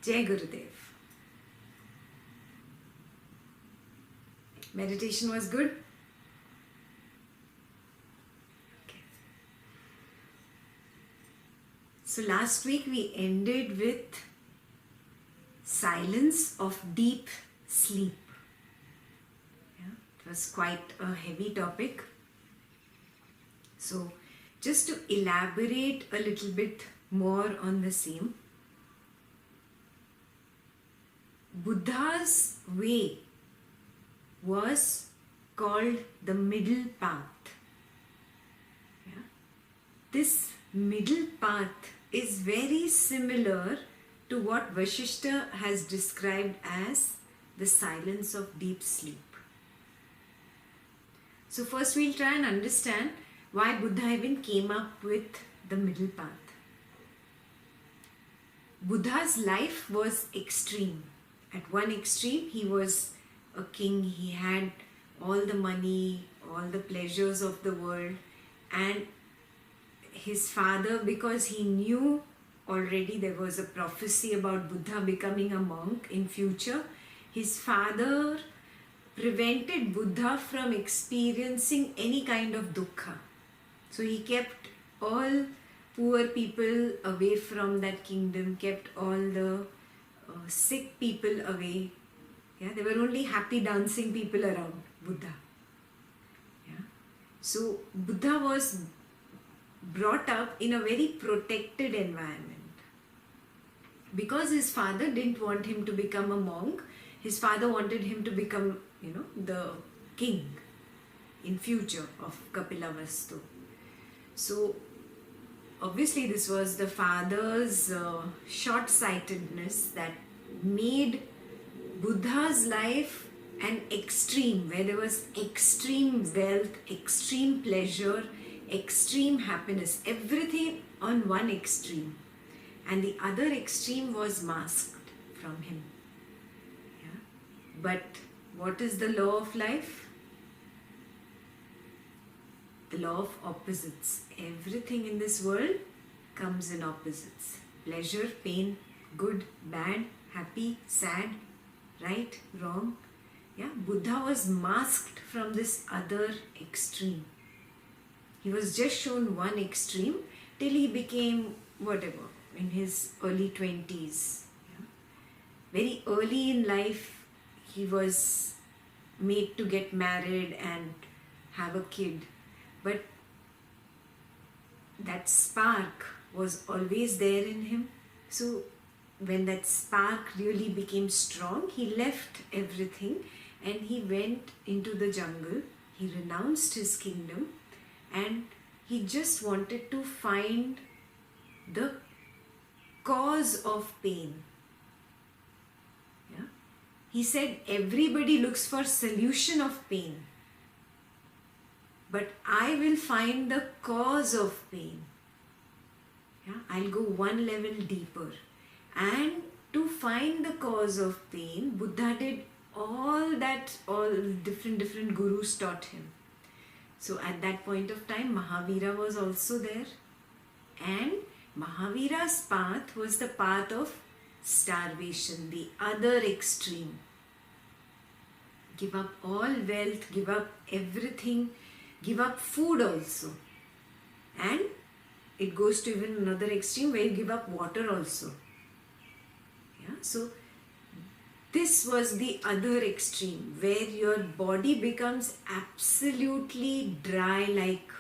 Jai Gurudev. Meditation was good? Okay. So last week we ended with silence of deep sleep. Yeah, it was quite a heavy topic. So just to elaborate a little bit more on the same, Buddha's way was called the middle path. Yeah. This middle path is very similar to what Vasistha has described as the silence of deep sleep. So first we'll try and understand why Buddha even came up with the middle path. Buddha's life was extreme. At one extreme, he was a king. He had all the money, all the pleasures of the world, and his father, because he knew already there was a prophecy about Buddha becoming a monk in future, his father prevented Buddha from experiencing any kind of dukkha. So he kept all poor people away from that kingdom, kept all the sick people away. Yeah, there were only happy dancing people around Buddha. Yeah. So Buddha was brought up in a very protected environment. Because his father didn't want him to become a monk, his father wanted him to become, the king in future of Kapilavastu. So obviously this was the father's short-sightedness that made Buddha's life an extreme, where there was extreme wealth, extreme pleasure, extreme happiness, everything on one extreme, and the other extreme was masked from him. Yeah? But what is the law of life? The law of opposites. Everything in this world comes in opposites. Pleasure, pain, good, bad, happy, sad, right, wrong. Yeah, Buddha was masked from this other extreme. He was just shown one extreme till he became whatever, in his early 20s. Yeah. Very early in life, he was made to get married and have a kid. But that spark was always there in him. So when that spark really became strong, he left everything and he went into the jungle. He renounced his kingdom and he just wanted to find the cause of pain. Yeah? He said everybody looks for solution of pain, but I will find the cause of pain. Yeah? I'll go one level deeper. And to find the cause of pain, Buddha did all different gurus taught him. So at that point of time, Mahavira was also there. And Mahavira's path was the path of starvation, the other extreme. Give up all wealth, give up everything, give up food also. And it goes to even another extreme where you give up water also. Yeah? So this was the other extreme where your body becomes absolutely dry like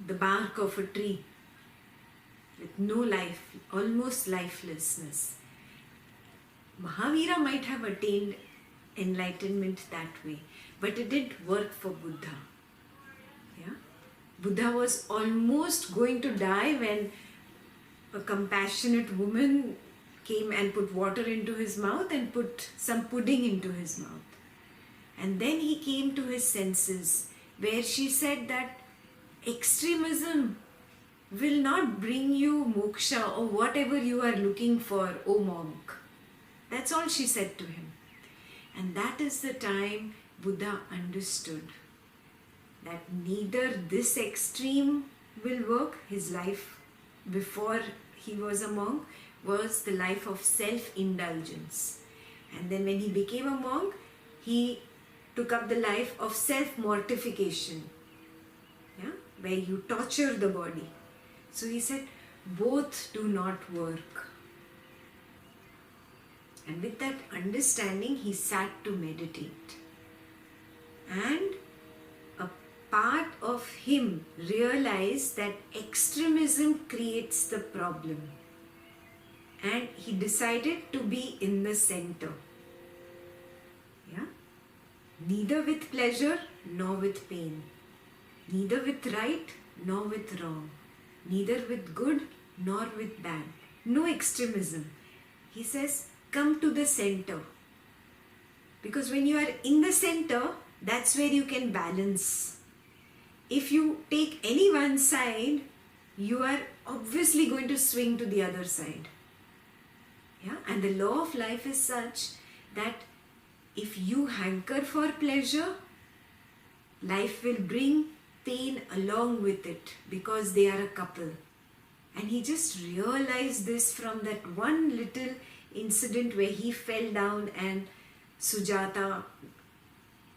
the bark of a tree with no life, almost lifelessness. Mahavira might have attained enlightenment that way, but it didn't work for Buddha. Yeah? Buddha was almost going to die when a compassionate woman came and put water into his mouth and put some pudding into his mouth. And then he came to his senses, where she said that extremism will not bring you moksha or whatever you are looking for, O monk. That's all she said to him. And that is the time Buddha understood that neither this extreme will work, his life before he was a monk, was the life of self-indulgence. And then when he became a monk, he took up the life of self-mortification, yeah, where you torture the body. So he said, both do not work. And with that understanding, he sat to meditate. And a part of him realized that extremism creates the problem. And he decided to be in the center. Yeah? Neither with pleasure nor with pain. Neither with right nor with wrong. Neither with good nor with bad. No extremism. He says, come to the center. Because when you are in the center, that's where you can balance. If you take any one side, you are obviously going to swing to the other side. Yeah? And the law of life is such that if you hanker for pleasure, life will bring pain along with it because they are a couple. And he just realized this from that one little incident where he fell down and Sujata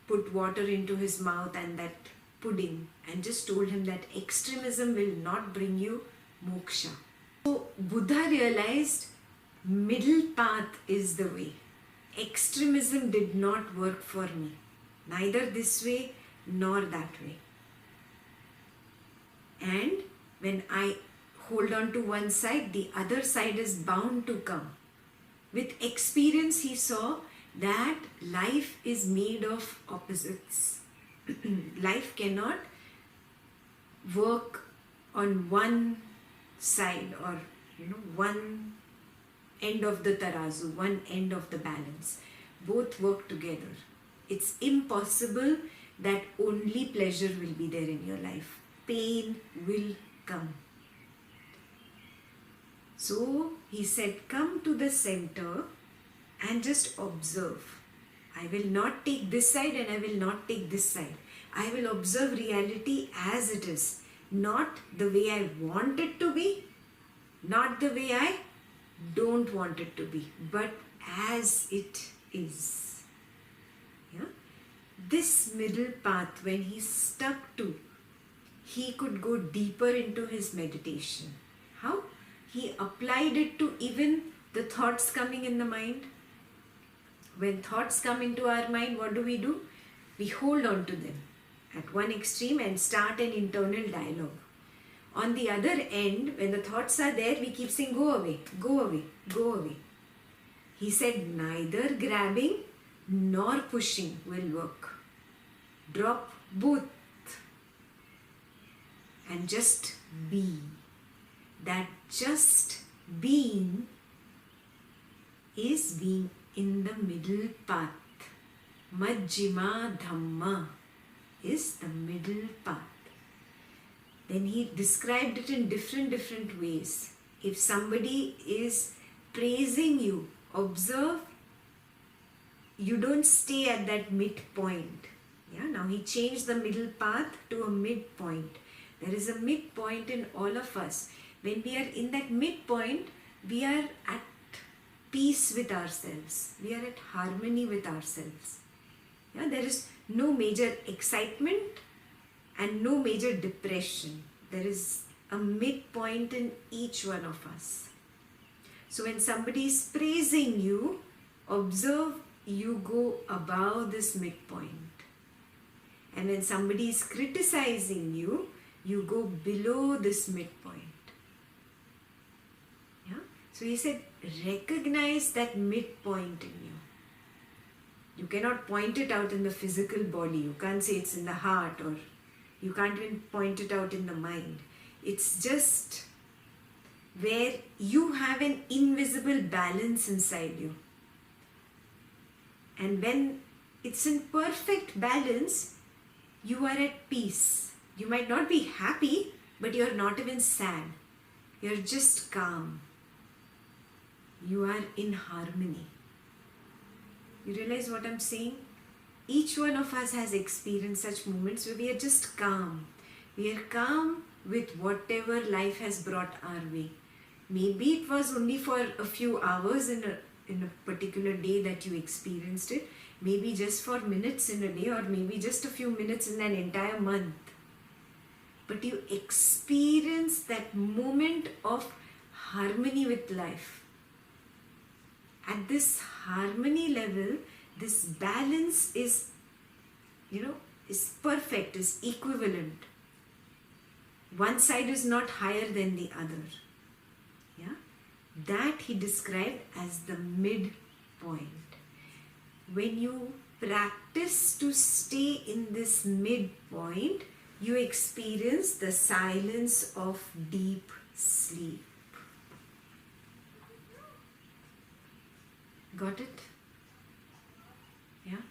put water into his mouth and that pudding and just told him that extremism will not bring you moksha. So Buddha realized middle path is the way. Extremism did not work for me, neither this way nor that way. And when I hold on to one side, the other side is bound to come. With experience, he saw that life is made of opposites. Life cannot work on one side or one end of the tarazu, one end of the balance. Both work together. It's impossible that only pleasure will be there in your life. Pain will come. So he said, come to the center and just observe. I will not take this side and I will not take this side. I will observe reality as it is. Not the way I want it to be, not the way I don't want it to be, but as it is. Yeah? This middle path, when he stuck to, he could go deeper into his meditation. How? He applied it to even the thoughts coming in the mind. When thoughts come into our mind, what do? We hold on to them at one extreme and start an internal dialogue. On the other end, when the thoughts are there, we keep saying, go away, go away, go away. He said, neither grabbing nor pushing will work. Drop both and just be. That just being is being in the middle path. Majjhima Dhamma is the middle path. Then he described it in different ways. If somebody is praising you, observe, you don't stay at that midpoint. Yeah, now he changed the middle path to a midpoint. There is a midpoint in all of us. When we are in that midpoint, we are at peace with ourselves. We are at harmony with ourselves. Yeah, there is no major excitement and no major depression. There is a midpoint in each one of us. So when somebody is praising you, observe you go above this midpoint. And when somebody is criticizing you, you go below this midpoint. Yeah? So he said, recognize that midpoint in you. You cannot point it out in the physical body. You can't say it's in the heart, or you can't even point it out in the mind. It's just where you have an invisible balance inside you. And when it's in perfect balance, you are at peace. You might not be happy, but you're not even sad. You're just calm. You are in harmony. You realize what I'm saying? Each one of us has experienced such moments where we are just calm. We are calm with whatever life has brought our way. Maybe it was only for a few hours in a particular day that you experienced it. Maybe just for minutes in a day, or maybe just a few minutes in an entire month. But you experience that moment of harmony with life. At this harmony level, this balance is perfect, is equivalent. One side is not higher than the other. Yeah? That he described as the midpoint. When you practice to stay in this midpoint, you experience the silence of deep sleep. Got it? Yeah?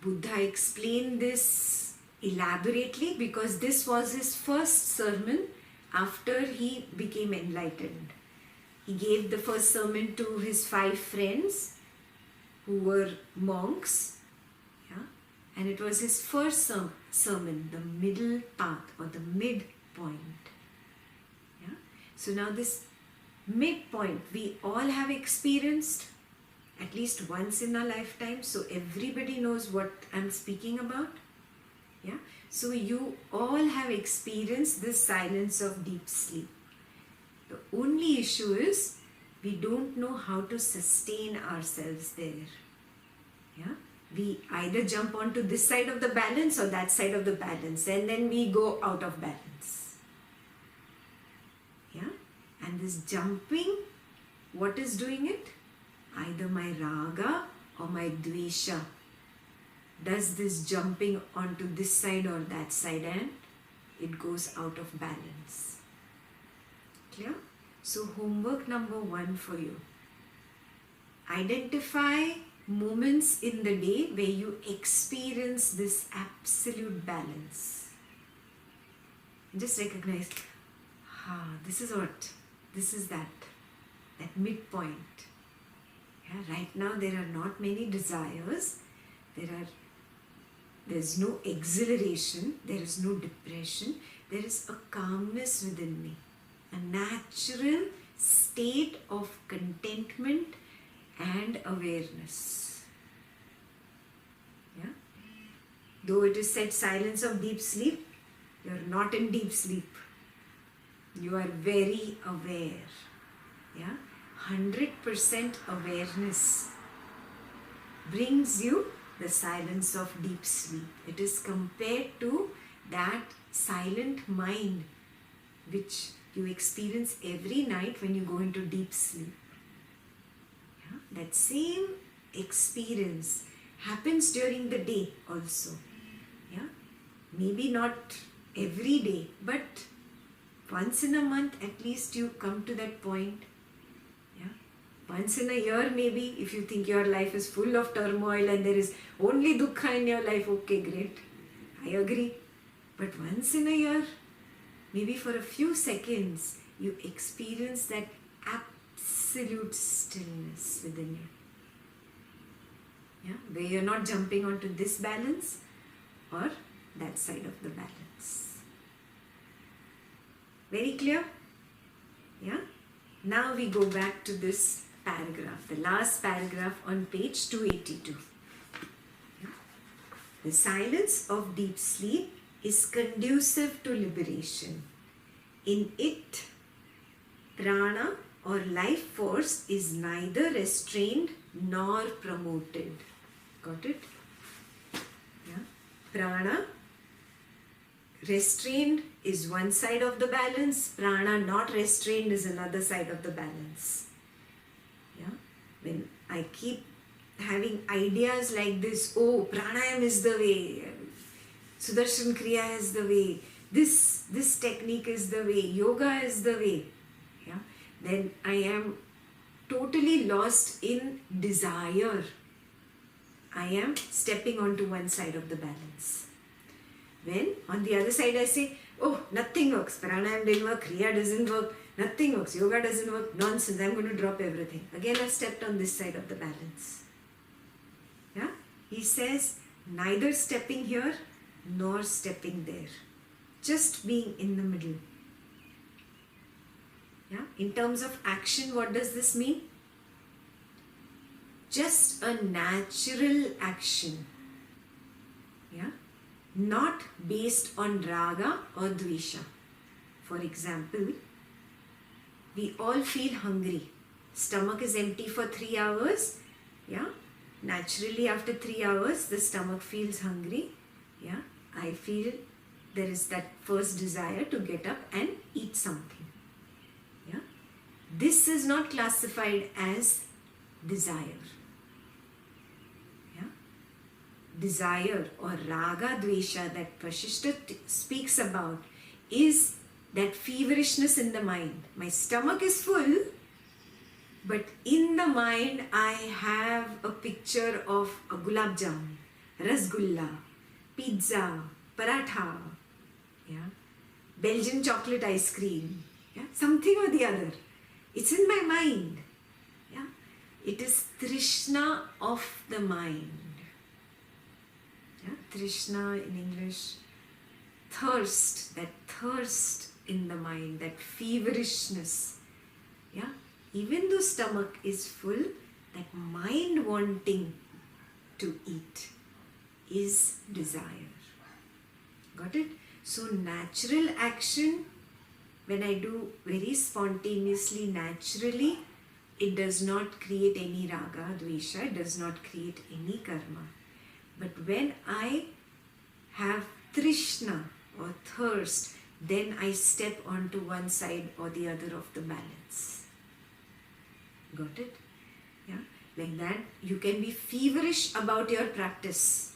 Buddha explained this elaborately because this was his first sermon after he became enlightened. He gave the first sermon to his 5 friends who were monks. Yeah? And it was his first sermon, the middle path or the midpoint. Yeah? So now this midpoint we all have experienced at least once in our lifetime. So everybody knows what I'm speaking about. Yeah? So you all have experienced this silence of deep sleep. The only issue is we don't know how to sustain ourselves there. Yeah? We either jump onto this side of the balance or that side of the balance, and then we go out of balance. Yeah? And this jumping, what is doing it? Either my raga or my dvesha does this jumping onto this side or that side, and it goes out of balance. Clear? So homework number 1 for you. Identify moments in the day where you experience this absolute balance. Just recognize, this is what, this is that midpoint. Yeah, right now there are not many desires, there's no exhilaration, there is no depression, there is a calmness within me, a natural state of contentment and awareness. Yeah? Though it is said silence of deep sleep, you are not in deep sleep. You are very aware. Yeah? 100% awareness brings you the silence of deep sleep. It is compared to that silent mind which you experience every night when you go into deep sleep. Yeah? That same experience happens during the day also. Yeah? Maybe not every day, but once in a month at least you come to that point. Yeah? Once in a year maybe, if you think your life is full of turmoil and there is only dukkha in your life, okay, great, I agree. But once in a year, maybe for a few seconds, you experience that absolute stillness within you. Yeah? Where you're not jumping onto this balance or that side of the balance. Very clear? Yeah? Now we go back to this paragraph, the last paragraph on page 282. Yeah? The silence of deep sleep is conducive to liberation. In it, prana or life force is neither restrained nor promoted. Got it? Yeah? Prana, restrained is one side of the balance, prana not restrained is another side of the balance. Yeah? When I keep having ideas like this, oh, pranayam is the way, Sudarshan Kriya is the way, this technique is the way, yoga is the way, yeah? Then I am totally lost in desire. I am stepping onto one side of the balance. When on the other side I say, oh, nothing works, pranayam didn't work, kriya doesn't work, nothing works, yoga doesn't work, nonsense, I'm going to drop everything. Again I've stepped on this side of the balance. Yeah? He says, neither stepping here nor stepping there. Just being in the middle. Yeah? In terms of action, what does this mean? Just a natural action. Yeah? Not based on raga or dvesha. For example, we all feel hungry. Stomach is empty for 3 hours. Yeah? Naturally, after 3 hours, the stomach feels hungry. Yeah? I feel there is that first desire to get up and eat something. Yeah? This is not classified as desire. Yeah? Desire or raga dvesha that Vasistha speaks about is that feverishness in the mind. My stomach is full, but in the mind I have a picture of a gulab jamun, rasgulla, pizza, paratha, yeah, Belgian chocolate ice cream, yeah, something or the other. It's in my mind. Yeah, it is Trishna of the mind. Yeah, Trishna in English, thirst, that thirst in the mind, that feverishness. Yeah, even though stomach is full, that mind wanting to eat is desire. Got it? So natural action, when I do very spontaneously, naturally, it does not create any raga, dvesha, it does not create any karma. But when I have trishna or thirst, then I step onto one side or the other of the balance. Got it? Yeah? Like that, you can be feverish about your practice.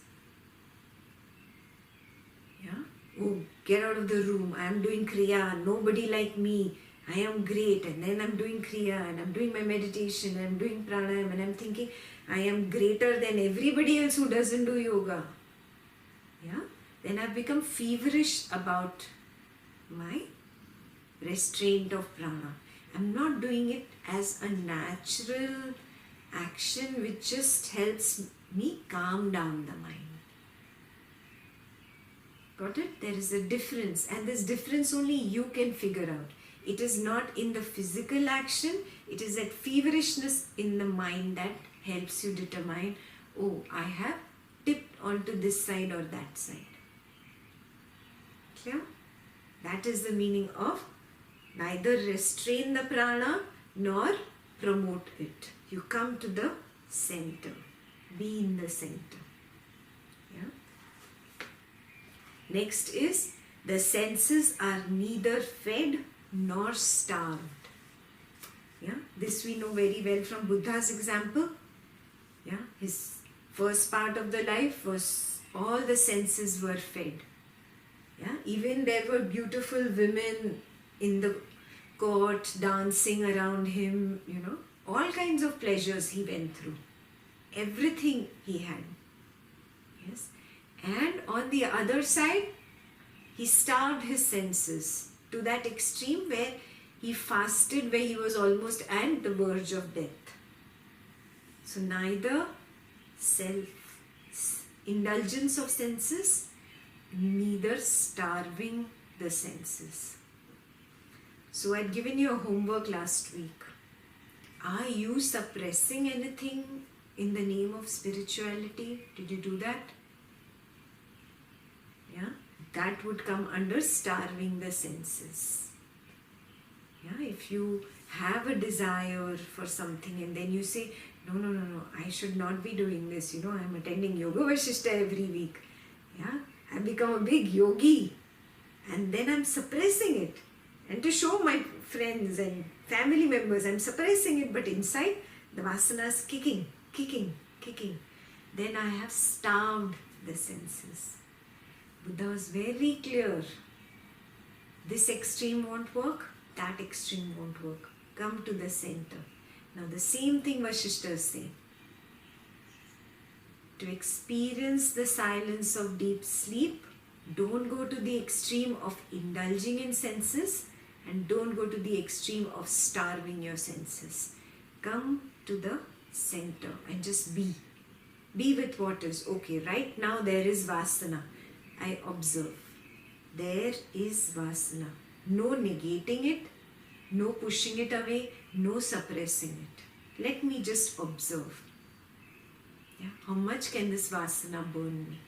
Yeah? Oh, get out of the room. I am doing Kriya. Nobody like me. I am great. And then I'm doing Kriya and I'm doing my meditation and I'm doing pranayam and I'm thinking I am greater than everybody else who doesn't do yoga. Yeah? Then I've become feverish about my restraint of prana. I'm not doing it as a natural action which just helps me calm down the mind. Got it? There is a difference, and this difference only you can figure out. It is not in the physical action, it is that feverishness in the mind that helps you determine, oh, I have tipped onto this side or that side. Clear? That is the meaning of neither restrain the prana nor promote it. You come to the center. Be in the center. Yeah? Next is the senses are neither fed nor starved. Yeah? This we know very well from Buddha's example. Yeah? His first part of the life was all the senses were fed. Yeah? Even there were beautiful women in the court dancing around him, all kinds of pleasures he went through. Everything he had. Yes. And on the other side, he starved his senses to that extreme where he fasted, where he was almost at the verge of death. So neither self-indulgence of senses, neither starving the senses. So I'd given you a homework last week. Are you suppressing anything in the name of spirituality? Did you do that? Yeah? That would come under starving the senses. Yeah? If you have a desire for something and then you say, no, I should not be doing this. I'm attending Yoga Vasistha every week. Yeah? I've become a big yogi. And then I'm suppressing it. And to show my friends and family members, I'm suppressing it, but inside the vasana is kicking. Then I have starved the senses. Buddha was very clear. This extreme won't work, that extreme won't work. Come to the center. Now the same thing Vasistha is saying. To experience the silence of deep sleep, don't go to the extreme of indulging in senses and don't go to the extreme of starving your senses. Come to the center and just be. Be with what is. Okay, right now there is vasana. I observe. There is vasana. No negating it, No pushing it away, no suppressing it. Let me just observe. Yeah? How much can this vasana burn me?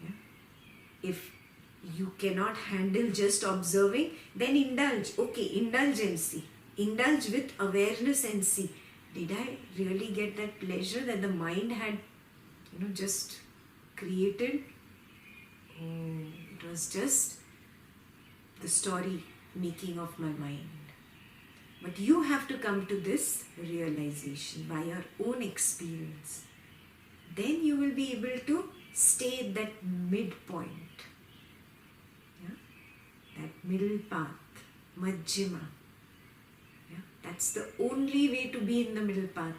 Yeah? If you cannot handle just observing, then indulge. Okay, indulgency. Indulge with awareness and see. Did I really get that pleasure that the mind had, just created? Oh, it was just the story making of my mind. But you have to come to this realization by your own experience. Then you will be able to stay at that midpoint. Yeah? That middle path, Majjhima. Yeah? That's the only way to be in the middle path.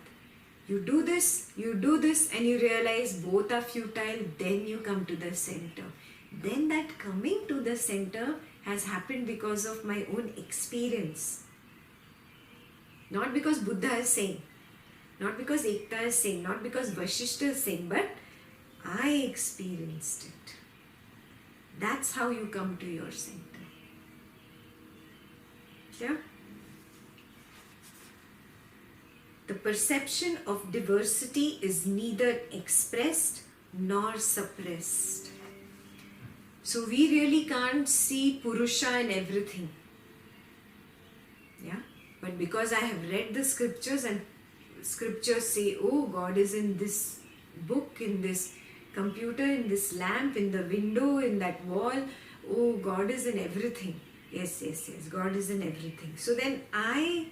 You do this, and you realize both are futile, then you come to the center. Then that coming to the center has happened because of my own experience. Not because Buddha is saying, not because Ekta is saying, not because Vasistha is saying, but I experienced it. That's how you come to your center. Yeah? The perception of diversity is neither expressed nor suppressed. So we really can't see Purusha in everything. Yeah? But because I have read the scriptures and scriptures say, oh, God is in this book, in this computer, in this lamp, in the window, in that wall. Oh, God is in everything. Yes, God is in everything. So then I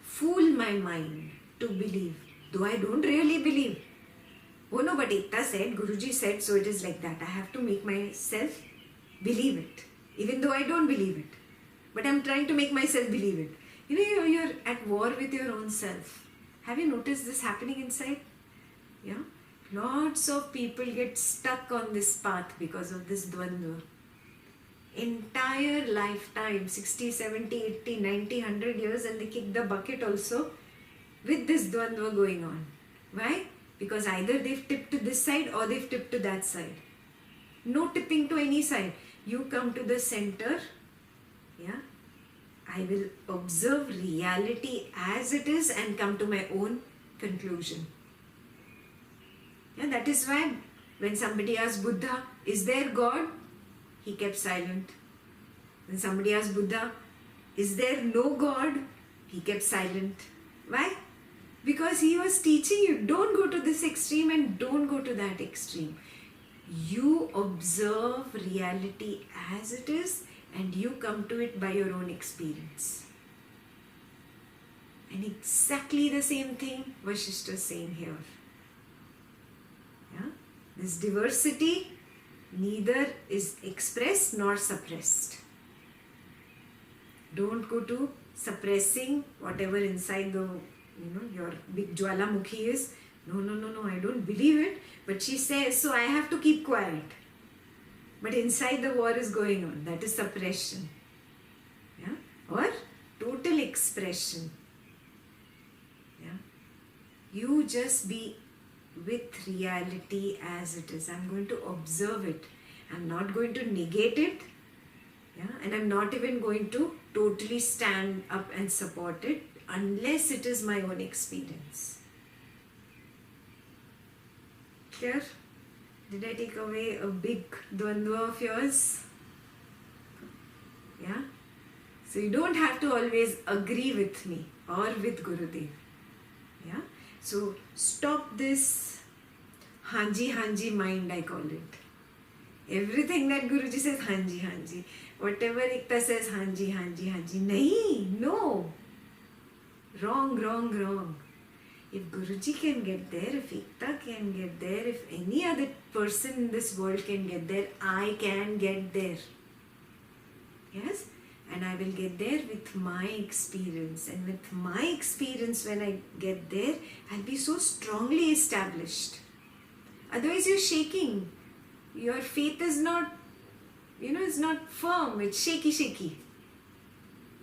fool my mind to believe, though I don't really believe. Oh no, but Ekta said, Guruji said, so it is like that. I have to make myself believe it, even though I don't believe it. But I'm trying to make myself believe it. You're at war with your own self. Have you noticed this happening inside? Yeah? Lots of people get stuck on this path because of this dvandva. Entire lifetime, 60, 70, 80, 90, 100 years, and they kick the bucket also with this dvandva going on. Why? Because either they've tipped to this side or they've tipped to that side. No tipping to any side. You come to the center. Yeah, I will observe reality as it is and come to my own conclusion. Yeah, that is why when somebody asked Buddha, is there God? He kept silent. When somebody asked Buddha, is there no God? He kept silent. Why? Because he was teaching you, don't go to this extreme and don't go to that extreme. You observe reality as it is and you come to it by your own experience. And exactly the same thing Vasistha is saying here. Yeah? This diversity neither is expressed nor suppressed. Don't go to suppressing whatever inside the your big Jwalamukhi is. No, I don't believe it. But she says, so I have to keep quiet. But inside the war is going on. That is suppression. Yeah? Or total expression. Yeah? You just be with reality as it is. I'm going to observe it. I'm not going to negate it. Yeah? And I'm not even going to totally stand up and support it unless it is my own experience. Clear? Did I take away a big dvandva of yours? Yeah? So you don't have to always agree with me or with Gurudev. Yeah? So stop this hanji mind, I call it. Everything that Guruji says, hanji. Whatever Ekta says, hanji. Nahi, no. Wrong. If Guruji can get there, if Ekta can get there, if any other person in this world can get there, I can get there. Yes? And I will get there with my experience. And with my experience, when I get there, I'll be so strongly established. Otherwise, you're shaking. Your faith is not, it's not firm. It's shaky.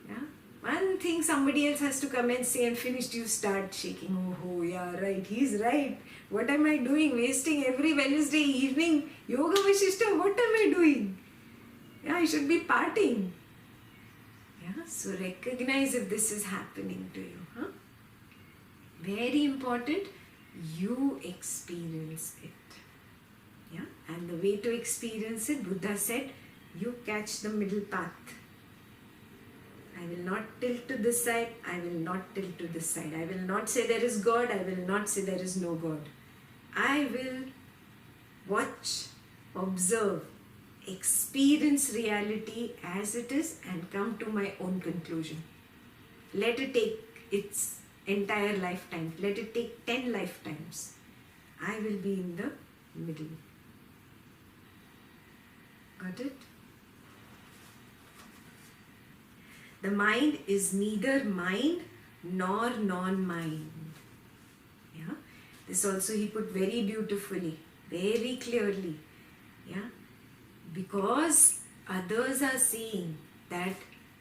Yeah? One thing somebody else has to come and say and finished, you start shaking. Oh, yeah, right. He's right. What am I doing? Wasting every Wednesday evening. Yoga Vasistha, what am I doing? Yeah, I should be partying. Yeah, so recognize if this is happening to you. Huh? Very important, you experience it. Yeah, and the way to experience it, Buddha said, you catch the middle path. I will not tilt to this side, I will not tilt to this side. I will not say there is God, I will not say there is no God. I will watch, observe, experience reality as it is and come to my own conclusion. Let it take its entire lifetime. Let it take 10 lifetimes. I will be in the middle. Got it? The mind is neither mind nor non-mind. Yeah? This also he put very beautifully, very clearly. Yeah? Because others are saying that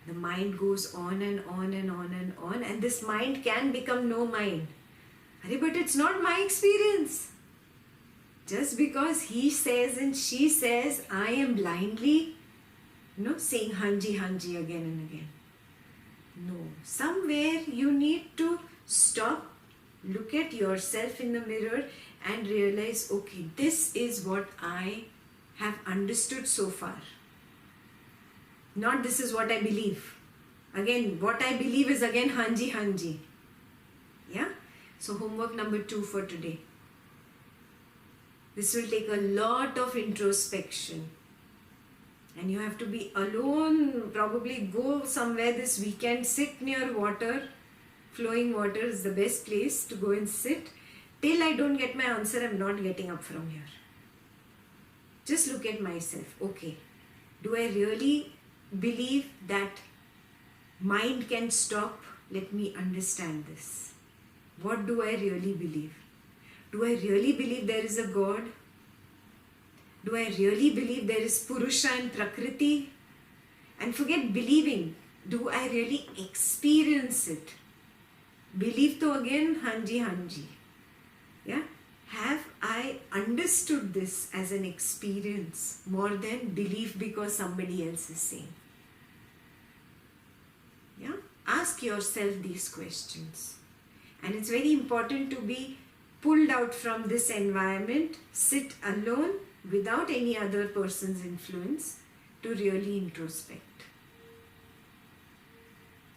the mind goes on and on and on and on, and this mind can become no mind. But it's not my experience. Just because he says and she says, I am blindly, saying hanji again and again. No, somewhere you need to stop, look at yourself in the mirror and realize, okay, this is what I have understood so far. Not this is what I believe. Again, what I believe is again hanji. Yeah? So homework number 2 for today. This will take a lot of introspection. And you have to be alone, probably go somewhere this weekend, sit near water. Flowing water is the best place to go and sit. Till I don't get my answer, I'm not getting up from here. Just look at myself. Okay, do I really believe that mind can stop? Let me understand this. What do I really believe? Do I really believe there is a God? Do I really believe there is Purusha and Prakriti? And forget believing. Do I really experience it? Believe to again, hanji. Yeah? Have I understood this as an experience more than belief because somebody else is saying? Yeah? Ask yourself these questions. And it's very important to be pulled out from this environment, sit alone without any other person's influence to really introspect.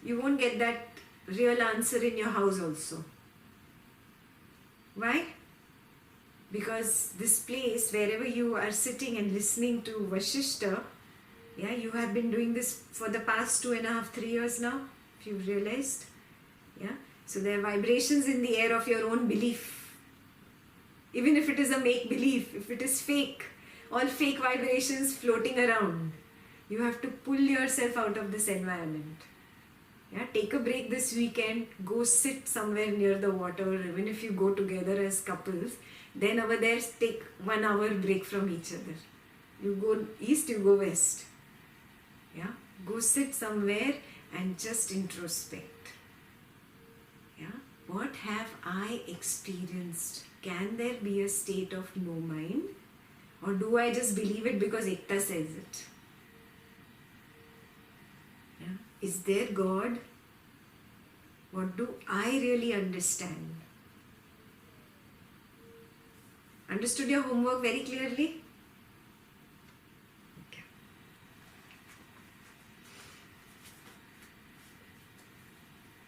You won't get that real answer in your house also. Why? Because this place, wherever you are sitting and listening to Vasistha, yeah, you have been doing this for the past 2.5, 3 years now, if you've realized. Yeah. So there are vibrations in the air of your own belief. Even if it is a make-believe, if it is fake, all fake vibrations floating around, you have to pull yourself out of this environment. Yeah, take a break this weekend, go sit somewhere near the water, even if you go together as couples, then over there take 1 hour break from each other. You go east, you go west. Yeah, go sit somewhere and just introspect. Yeah, what have I experienced? Can there be a state of no mind? Or do I just believe it because Ekta says it? Yeah. Is there God? What do I really understand? Understood your homework very clearly? Okay.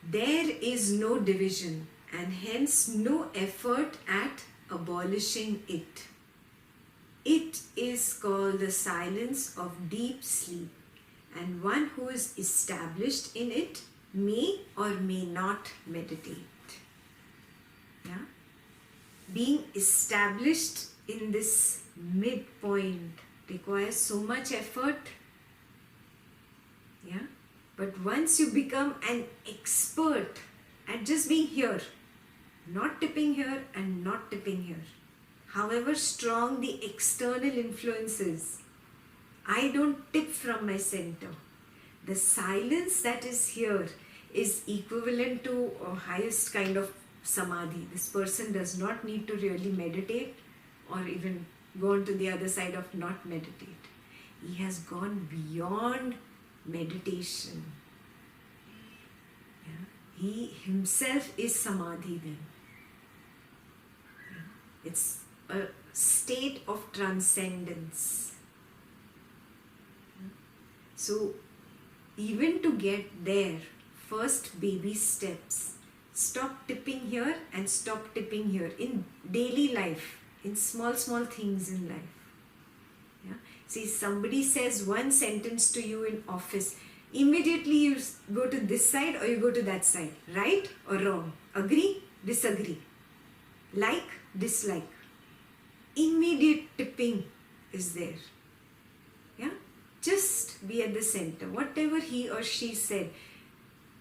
There is no division and hence no effort at abolishing it. It is called the silence of deep sleep, and one who is established in it may or may not meditate. Yeah? Being established in this midpoint requires so much effort. Yeah? But once you become an expert at just being here, not tipping here and not tipping here, however strong the external influences, I don't tip from my center. The silence that is here is equivalent to a highest kind of samadhi. This person does not need to really meditate or even go on to the other side of not meditate. He has gone beyond meditation. He himself is samadhi then. It's a state of transcendence. So even to get there, first baby steps. Stop tipping here and stop tipping here in daily life, in small things in life. Yeah? See, somebody says one sentence to you in office, immediately you go to this side or you go to that side, right or wrong, agree, disagree, like, dislike. Immediate tipping is there. Yeah? Just be at the center. Whatever he or she said,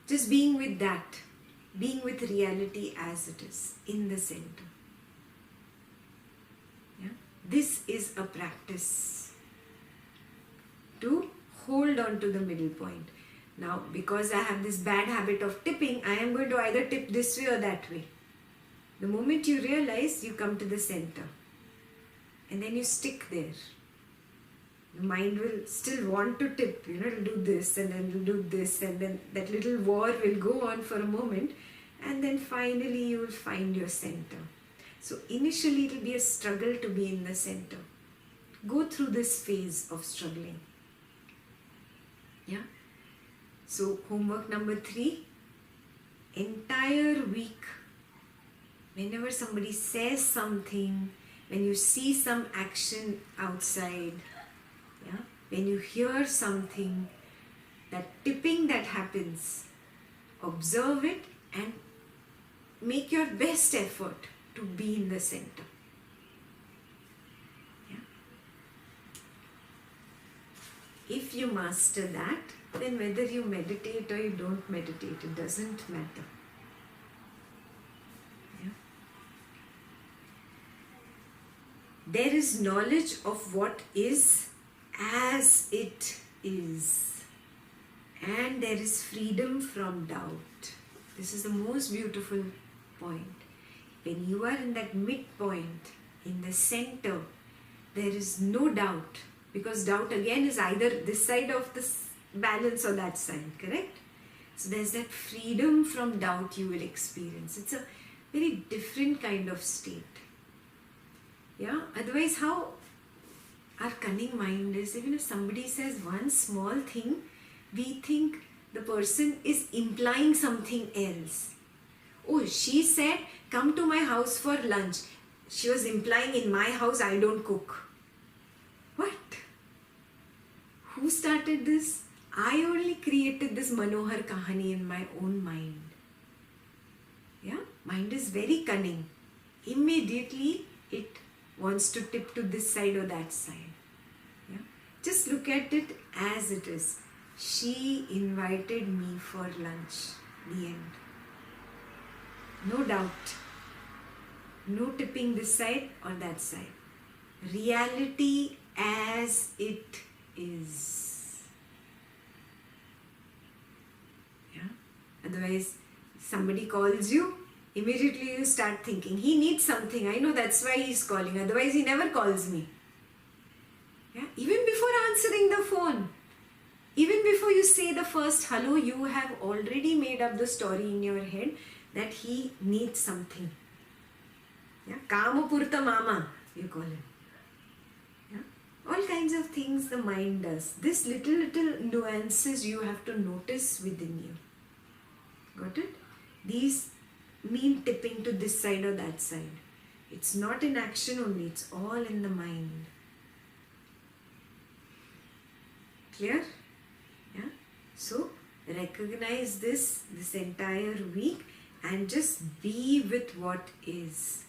just being with that, being with reality as it is, in the center. Yeah? This is a practice to hold on to the middle point. Now, because I have this bad habit of tipping, I am going to either tip this way or that way. The moment you realize, you come to the center. And then you stick there. The mind will still want to tip, it'll do this and then it'll do this, and then that little war will go on for a moment, and then finally you will find your center. So initially it will be a struggle to be in the center. Go through this phase of struggling. Yeah? So homework number 3, entire week, whenever somebody says something, when you see some action outside, yeah, when you hear something, that tipping that happens, observe it and make your best effort to be in the center. Yeah. If you master that, then whether you meditate or you don't meditate, it doesn't matter. Yeah. There is knowledge of what is as it is, and there is freedom from doubt. This is the most beautiful point. When you are in that midpoint, in the center, there is no doubt, because doubt again is either this side of the balance or that side, correct? So there's that freedom from doubt you will experience. It's a very different kind of state. Yeah, otherwise how our cunning mind is, even if somebody says one small thing, we think the person is implying something else. Oh, she said, come to my house for lunch. She was implying in my house I don't cook. What? Who started this? I only created this Manohar Kahani in my own mind. Yeah, mind is very cunning. Immediately it wants to tip to this side or that side. Yeah? Just look at it as it is. She invited me for lunch. The end. No doubt. No tipping this side or that side. Reality as it is. Yeah? Otherwise, somebody calls you, immediately you start thinking, he needs something. I know that's why he's calling. Otherwise, he never calls me. Yeah? Even before answering the phone, even before you say the first hello, you have already made up the story in your head that he needs something. Yeah? Kamapurta mama, you call him. Yeah? All kinds of things the mind does. This little nuances you have to notice within you. Got it? These mean tipping to this side or that side. It's not in action only, it's all in the mind. Clear? Yeah? So, recognize this entire week and just be with what is.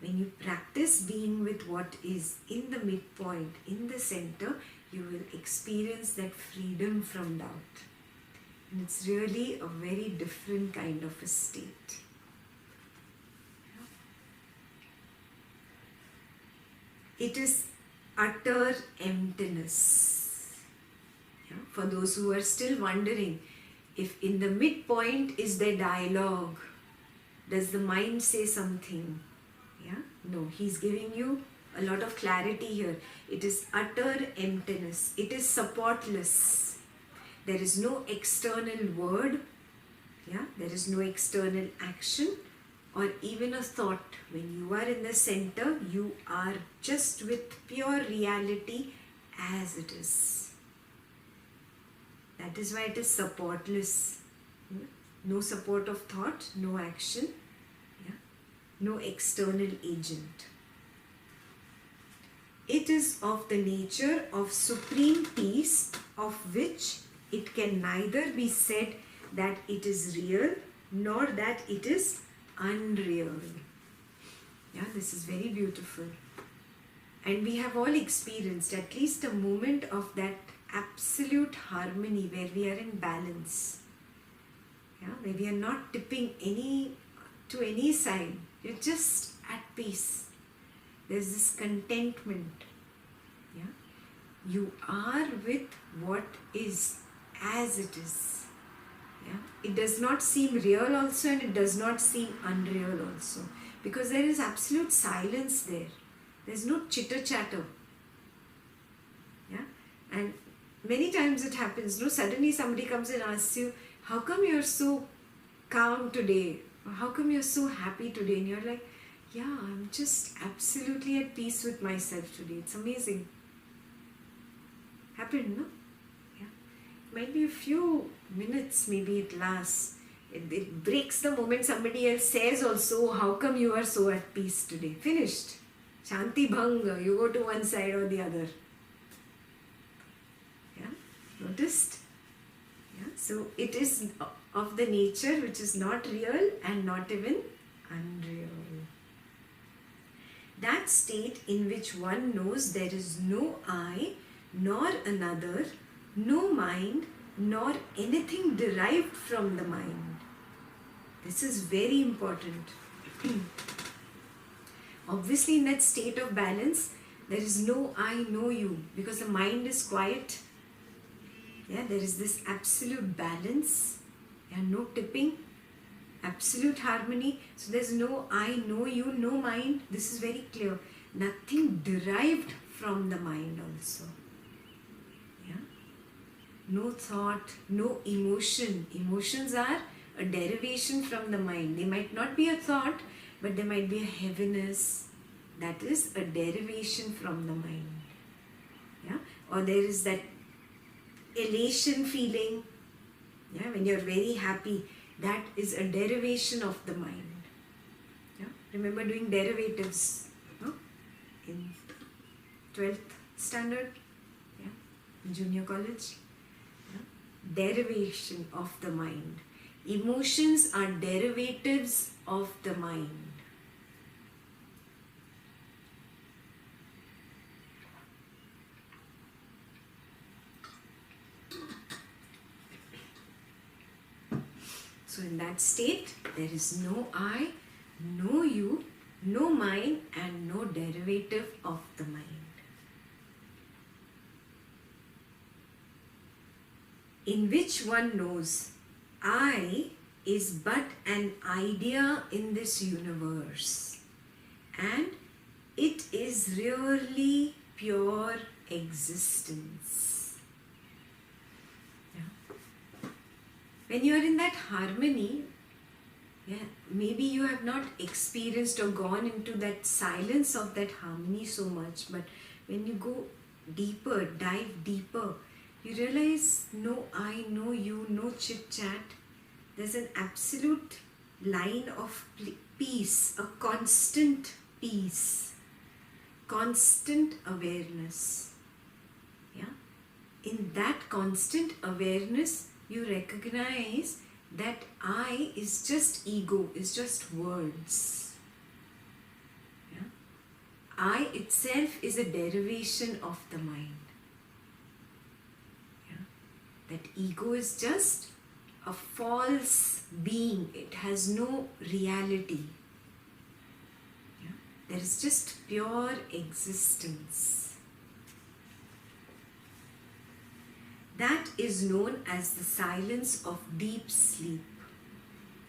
When you practice being with what is in the midpoint, in the center, you will experience that freedom from doubt. And it's really a very different kind of a state. It is utter emptiness. Yeah? For those who are still wondering, if in the midpoint is there dialogue, does the mind say something? Yeah? No, he's giving you a lot of clarity here. It is utter emptiness. It is supportless. There is no external word. Yeah, there is no external action or even a thought. When you are in the center, you are just with pure reality as it is. That is why it is supportless. No support of thought, no action, no external agent. It is of the nature of supreme peace, of which it can neither be said that it is real nor that it is unreal. Yeah, this is very beautiful. And we have all experienced at least a moment of that absolute harmony where we are in balance. Yeah, where we are not tipping to any side. You're just at peace. There's this contentment. Yeah, you are with what is as it is. Yeah, it does not seem real also, and it does not seem unreal also, because there is absolute silence there. There's no chitter chatter. Yeah, and many times it happens. No, suddenly somebody comes and asks you, "How come you're so calm today? How come you're so happy today?" And you're like, "Yeah, I'm just absolutely at peace with myself today. It's amazing." Happened, no? Yeah. Might be a few minutes, maybe it lasts. It breaks the moment somebody else says also, "How come you are so at peace today?" Finished. Shanti bhanga. You go to one side or the other. Yeah. Noticed? Yeah. So it is of the nature which is not real and not even unreal. That state in which one knows there is no I, nor another, no mind, nor anything derived from the mind. This is very important. Obviously, in that state of balance, there is no I, no you, because the mind is quiet. Yeah, there is this absolute balance. Yeah, no tipping. Absolute harmony. So there's no I, no you, no mind. This is very clear. Nothing derived from the mind also. Yeah. No thought, no emotion. Emotions are a derivation from the mind. They might not be a thought, but there might be a heaviness. That is a derivation from the mind. Yeah. Or there is that elation feeling. Yeah, when you're very happy. That is a derivation of the mind. Yeah? Remember doing derivatives, no? In 12th standard, yeah? In junior college. Yeah? Derivation of the mind. Emotions are derivatives of the mind. So in that state, there is no I, no you, no mind, and no derivative of the mind. In which one knows I is but an idea in this universe, and it is really pure existence. When you are in that harmony, yeah, maybe you have not experienced or gone into that silence of that harmony so much, but when you go deeper, dive deeper, you realize no I, no you, no chit chat. There's an absolute line of peace, a constant peace, constant awareness. Yeah, in that constant awareness, you recognize that I is just ego, is just words. Yeah? I itself is a derivation of the mind. Yeah? That ego is just a false being. It has no reality. Yeah? There is just pure existence. That is known as the silence of deep sleep.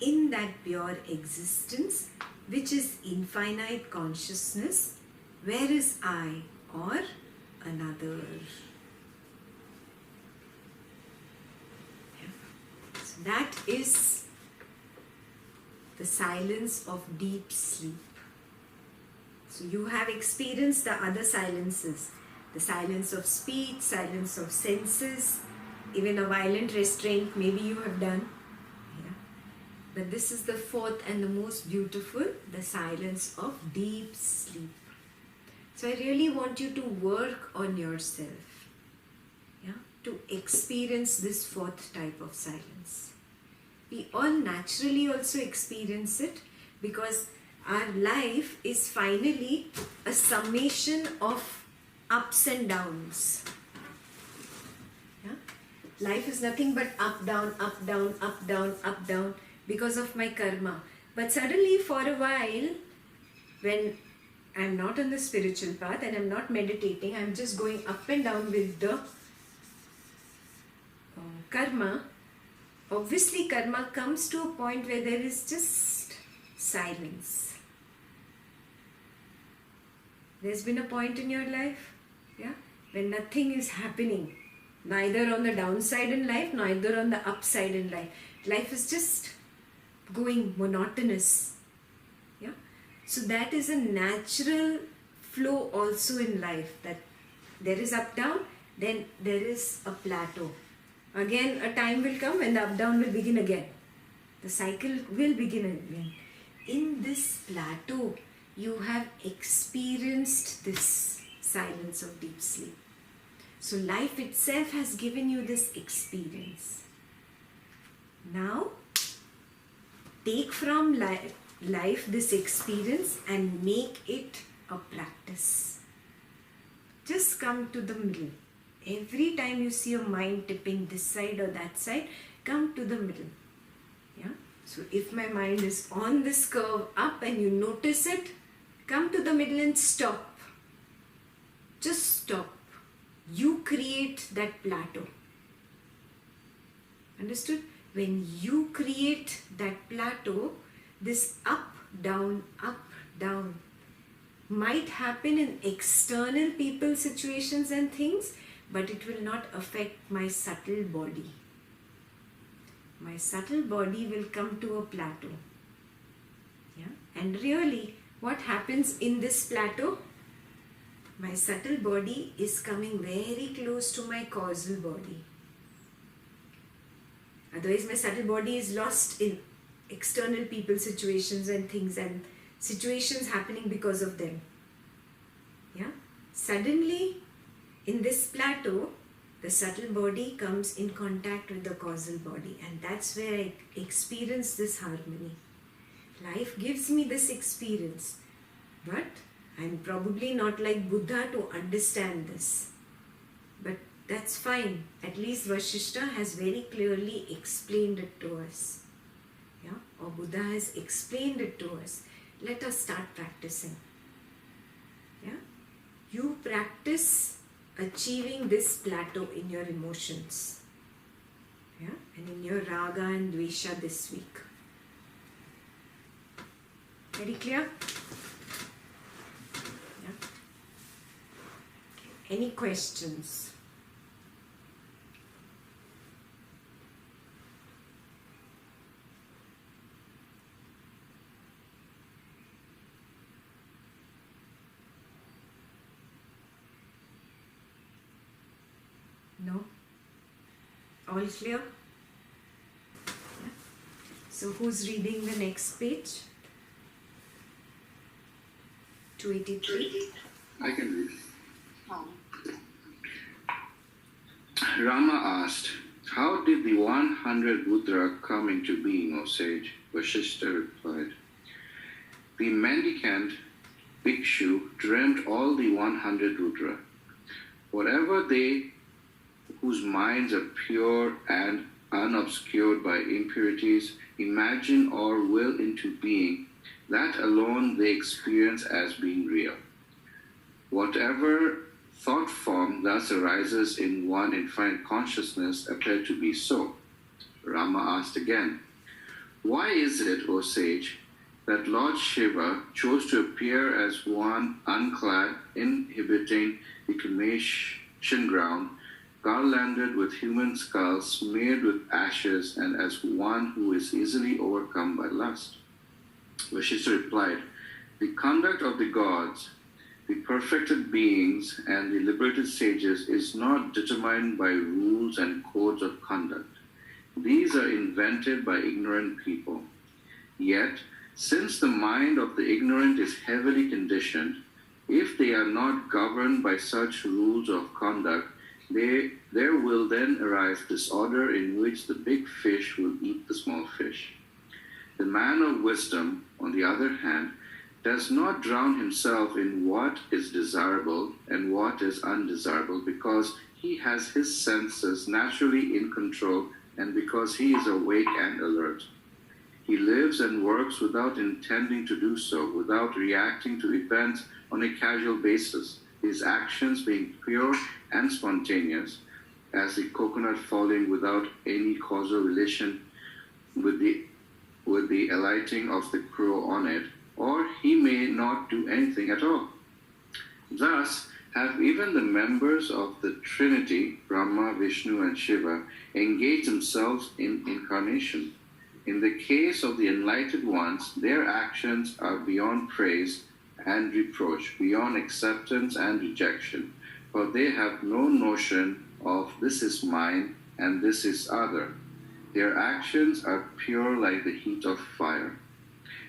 In that pure existence, which is infinite consciousness, where is I or another? Yeah. So that is the silence of deep sleep. So you have experienced the other silences, the silence of speech, silence of senses, even a violent restraint maybe you have done. Yeah. But this is the fourth and the most beautiful, the silence of deep sleep. So I really want you to work on yourself, yeah, to experience this fourth type of silence. We all naturally also experience it because our life is finally a summation of ups and downs. Yeah? Life is nothing but up, down, up, down, up, down, up, down because of my karma. But suddenly for a while, when I'm not on the spiritual path and I'm not meditating, I'm just going up and down with the karma. Obviously, karma comes to a point where there is just silence. There's been a point in your life, yeah, when nothing is happening, neither on the downside in life, neither on the upside in life. Life is just going monotonous. Yeah. So that is a natural flow also in life, that there is up down, then there is a plateau. Again, a time will come when the up down will begin again. The cycle will begin again. In this plateau, you have experienced this silence of deep sleep. So life itself has given you this experience. Now, take from life this experience and make it a practice. Just come to the middle. Every time you see your mind tipping this side or that side, come to the middle. Yeah. So if my mind is on this curve up and you notice it, come to the middle and stop. Just stop. You create that plateau. Understood? When you create that plateau, this up, down, might happen in external people, situations and things, but it will not affect my subtle body. My subtle body will come to a plateau. Yeah? And really, what happens in this plateau? My subtle body is coming very close to my causal body. Otherwise, my subtle body is lost in external people, situations and things, and situations happening because of them. Yeah? Suddenly, in this plateau, the subtle body comes in contact with the causal body, and that's where I experience this harmony. Life gives me this experience, but I'm probably not like Buddha to understand this. But that's fine. At least Vasistha has very clearly explained it to us. Yeah? Or Buddha has explained it to us. Let us start practicing. Yeah? You practice achieving this plateau in your emotions. Yeah? And in your raga and dvesha this week. Very clear? Yeah? Any questions? No? All clear? Yeah. So who's reading the next page? 283. I can read. Rama asked, "How did the 100 Rudra come into being, O sage?" Vasistha replied, "The mendicant bhikshu dreamt all the 100 Rudra. Whatever they whose minds are pure and unobscured by impurities imagine or will into being, that alone they experience as being real. Whatever thought form thus arises in one infinite consciousness appear to be so." Rama asked again, "Why is it, O sage, that Lord Shiva chose to appear as one unclad, inhabiting the cremation ground, garlanded with human skulls, smeared with ashes, and as one who is easily overcome by lust?" Vasistha replied, the conduct of the gods, the perfected beings, and the liberated sages is not determined by rules and codes of conduct. These are invented by ignorant people. Yet, since the mind of the ignorant is heavily conditioned, if they are not governed by such rules of conduct, there will then arise disorder in which the big fish will eat the small fish. The man of wisdom, on the other hand, does not drown himself in what is desirable and what is undesirable because he has his senses naturally in control and because he is awake and alert. He lives and works without intending to do so, without reacting to events on a casual basis, his actions being pure and spontaneous, as the coconut falling without any causal relation with the alighting of the crow on it, or he may not do anything at all. Thus, have even the members of the Trinity, Brahma, Vishnu, and Shiva, engaged themselves in incarnation. In the case of the enlightened ones, their actions are beyond praise and reproach, beyond acceptance and rejection, for they have no notion of this is mine and this is other. Their actions are pure like the heat of fire.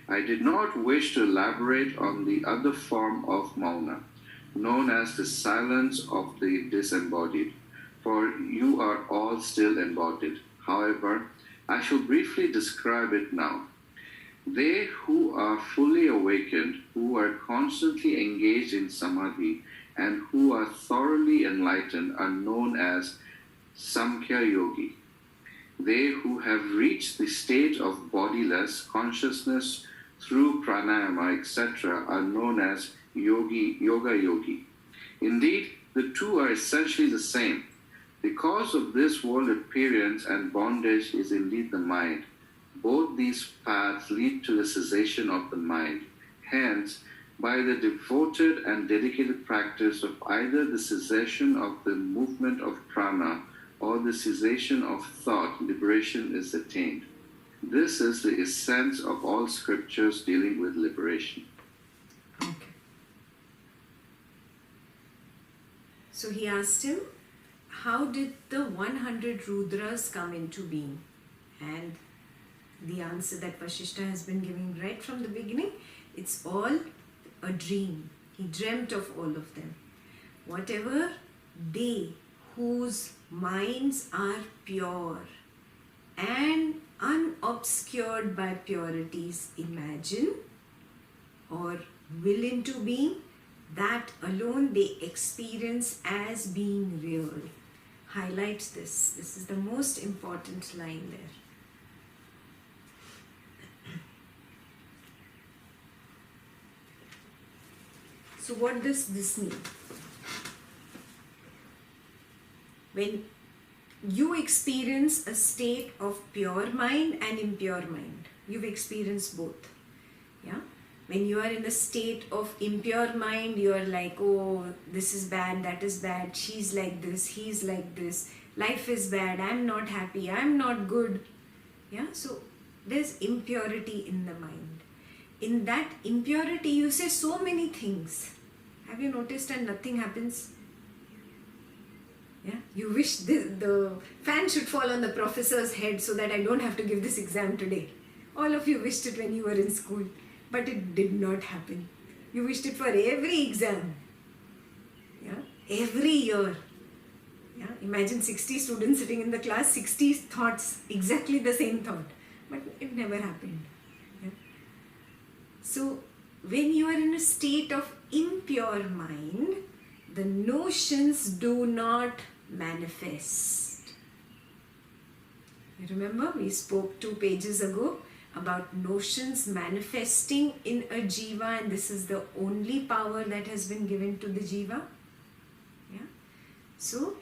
I did not wish to elaborate on the other form of Mauna, known as the silence of the disembodied, for you are all still embodied. However, I shall briefly describe it now. They who are fully awakened, who are constantly engaged in samadhi, and who are thoroughly enlightened are known as Samkhya Yogi. They who have reached the state of bodiless consciousness through pranayama, etc., are known as Yoga Yogi. Indeed, the two are essentially the same. The cause of this world appearance and bondage is indeed the mind. Both these paths lead to the cessation of the mind. Hence, by the devoted and dedicated practice of either the cessation of the movement of prana or the cessation of thought, liberation is attained. This is the essence of all scriptures dealing with liberation. Okay. So he asked him, how did the 100 Rudras come into being? And the answer that Vasistha has been giving right from the beginning, it's all a dream. He dreamt of all of them. Whatever they whose minds are pure and unobscured by purities imagine or will into being, that alone they experience as being real. Highlights this. This is the most important line there. So what does this mean? When you experience a state of pure mind and impure mind, you've experienced both. Yeah? When you are in a state of impure mind, you are like, oh, this is bad, that is bad, she's like this, he's like this, life is bad, I'm not happy, I'm not good. Yeah? So there's impurity in the mind. In that impurity, you say so many things. Have you noticed? And nothing happens. Yeah? You wish the fan should fall on the professor's head so that I don't have to give this exam today. All of you wished it when you were in school, but it did not happen. You wished it for every exam. Yeah? Every year. Yeah? Imagine 60 students sitting in the class, 60 thoughts, exactly the same thought. But it never happened. Yeah? So, when you are in a state of impure mind, the notions do not manifest. You remember we spoke 2 pages ago about notions manifesting in a jiva, and this is the only power that has been given to the jiva. Yeah? So,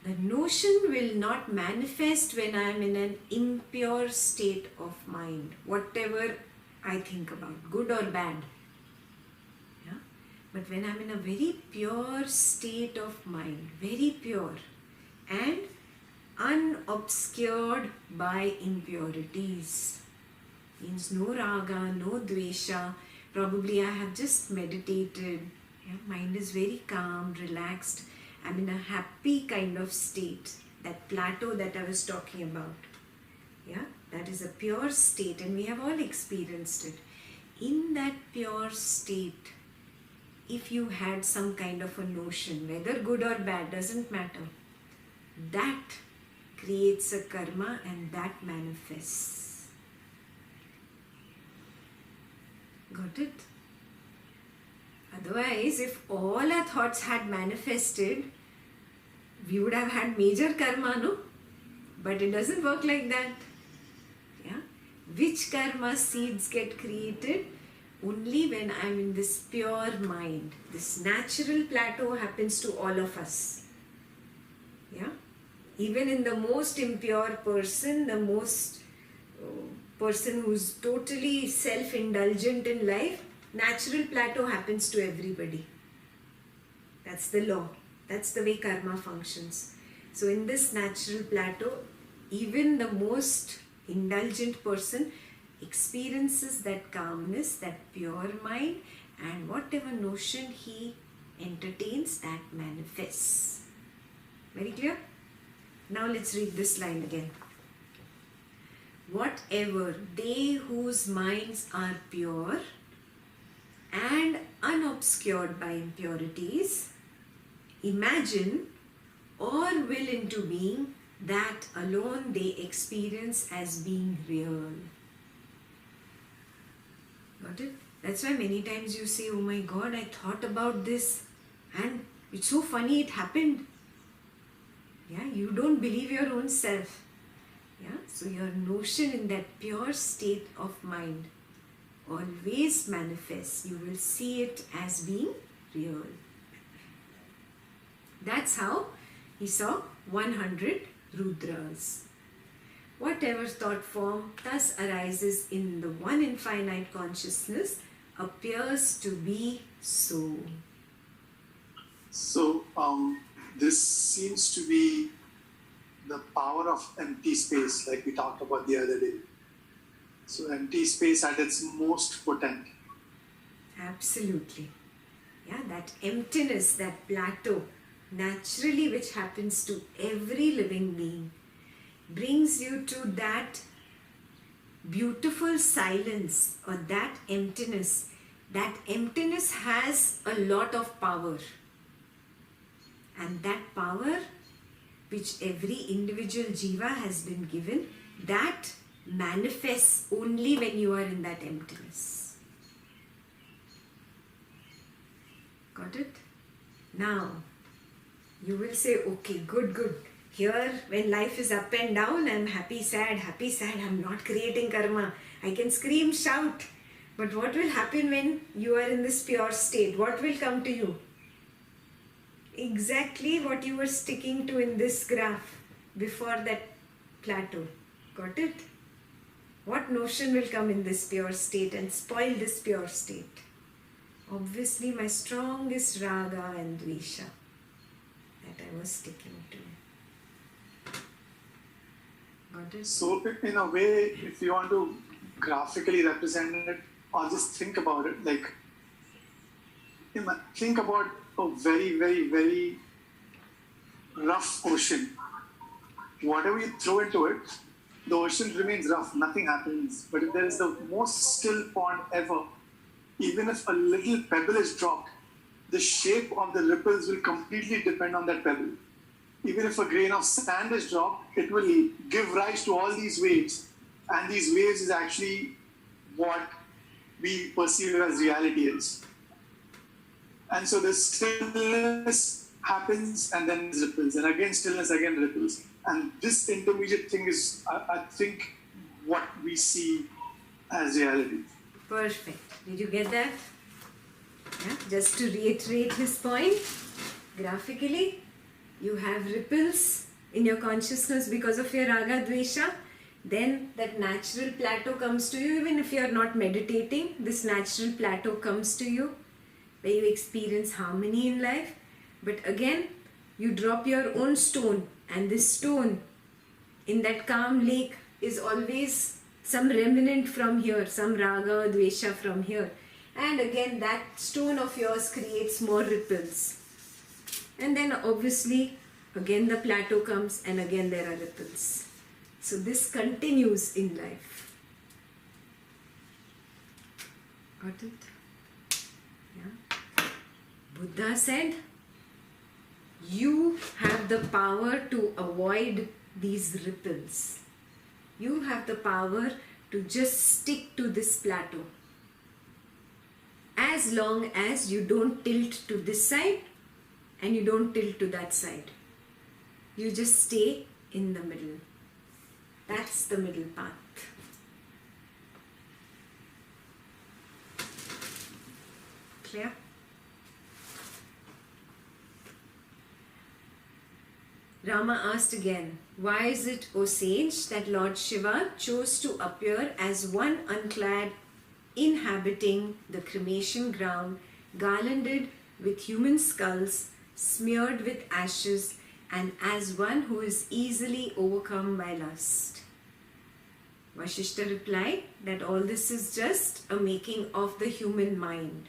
the notion will not manifest when I am in an impure state of mind, whatever I think about, good or bad. Yeah? But when I'm in a very pure state of mind, very pure and unobscured by impurities, Means no raga, no dvesha. Probably I have just meditated. Yeah, mind is very calm, relaxed. I'm in a happy kind of state. That plateau that I was talking about. Yeah, that is a pure state and we have all experienced it. In that pure state, if you had some kind of a notion, whether good or bad, doesn't matter, that creates a karma and that manifests. Got it? Otherwise, if all our thoughts had manifested, we would have had major karma, no? But it doesn't work like that. Yeah? Which karma seeds get created? Only when I'm in this pure mind. This natural plateau happens to all of us. Yeah? Even in the most impure person, the most person who's totally self-indulgent in life, natural plateau happens to everybody. That's the law. That's the way karma functions. So in this natural plateau, even the most indulgent person experiences that calmness, that pure mind, and whatever notion he entertains, that manifests. Very clear? Now let's read this line again. Whatever they whose minds are pure and unobscured by impurities imagine or will into being, that alone they experience as being real. Got it? That's why many times you say, oh my God, I thought about this and it's so funny it happened. Yeah, you don't believe your own self. Yeah, so your notion in that pure state of mind always manifests. You will see it as being real. That's how he saw 100 Rudras. Whatever thought form thus arises in the one infinite consciousness appears to be so. So, this seems to be the power of empty space, like we talked about the other day. So, empty space at its most potent. Absolutely. Yeah, that emptiness, that plateau, naturally which happens to every living being, brings you to that beautiful silence or that emptiness. That emptiness has a lot of power. And that power which every individual jiva has been given, that manifests only when you are in that emptiness. Got it? Now, you will say, okay, good. Here, when life is up and down, I'm happy, sad, I'm not creating karma. I can scream, shout. But what will happen when you are in this pure state? What will come to you? Exactly what you were sticking to in this graph before that plateau. Got it? What notion will come in this pure state and spoil this pure state? Obviously, my strongest raga and dvesha that I was sticking to. Got it? So, in a way, if you want to graphically represent it, or just think about it, like, think about a very, very, very rough ocean. Whatever you throw into it, the ocean remains rough, nothing happens. But if there is the most still pond ever, even if a little pebble is dropped, the shape of the ripples will completely depend on that pebble. Even if a grain of sand is dropped, it will give rise to all these waves. And these waves is actually what we perceive as reality is. And so the stillness happens and then ripples, and again stillness, again ripples. And this intermediate thing is, I think, what we see as reality. Perfect. Did you get that? Yeah? Just to reiterate his point, graphically, you have ripples in your consciousness because of your raga dvesha. Then that natural plateau comes to you. Even if you are not meditating, this natural plateau comes to you where you experience harmony in life. But again, you drop your own stone, and this stone in that calm lake is always some remnant from here, some raga, dvesha from here. And again that stone of yours creates more ripples. And then obviously again the plateau comes and again there are ripples. So this continues in life. Got it? Yeah. Buddha said, you have the power to avoid these ripples. You have the power to just stick to this plateau. As long as you don't tilt to this side and you don't tilt to that side. You just stay in the middle. That's the middle path. Clear? Rama asked again, why is it, O sage, that Lord Shiva chose to appear as one unclad inhabiting the cremation ground, garlanded with human skulls, smeared with ashes, and as one who is easily overcome by lust? Vasistha replied that all this is just a making of the human mind.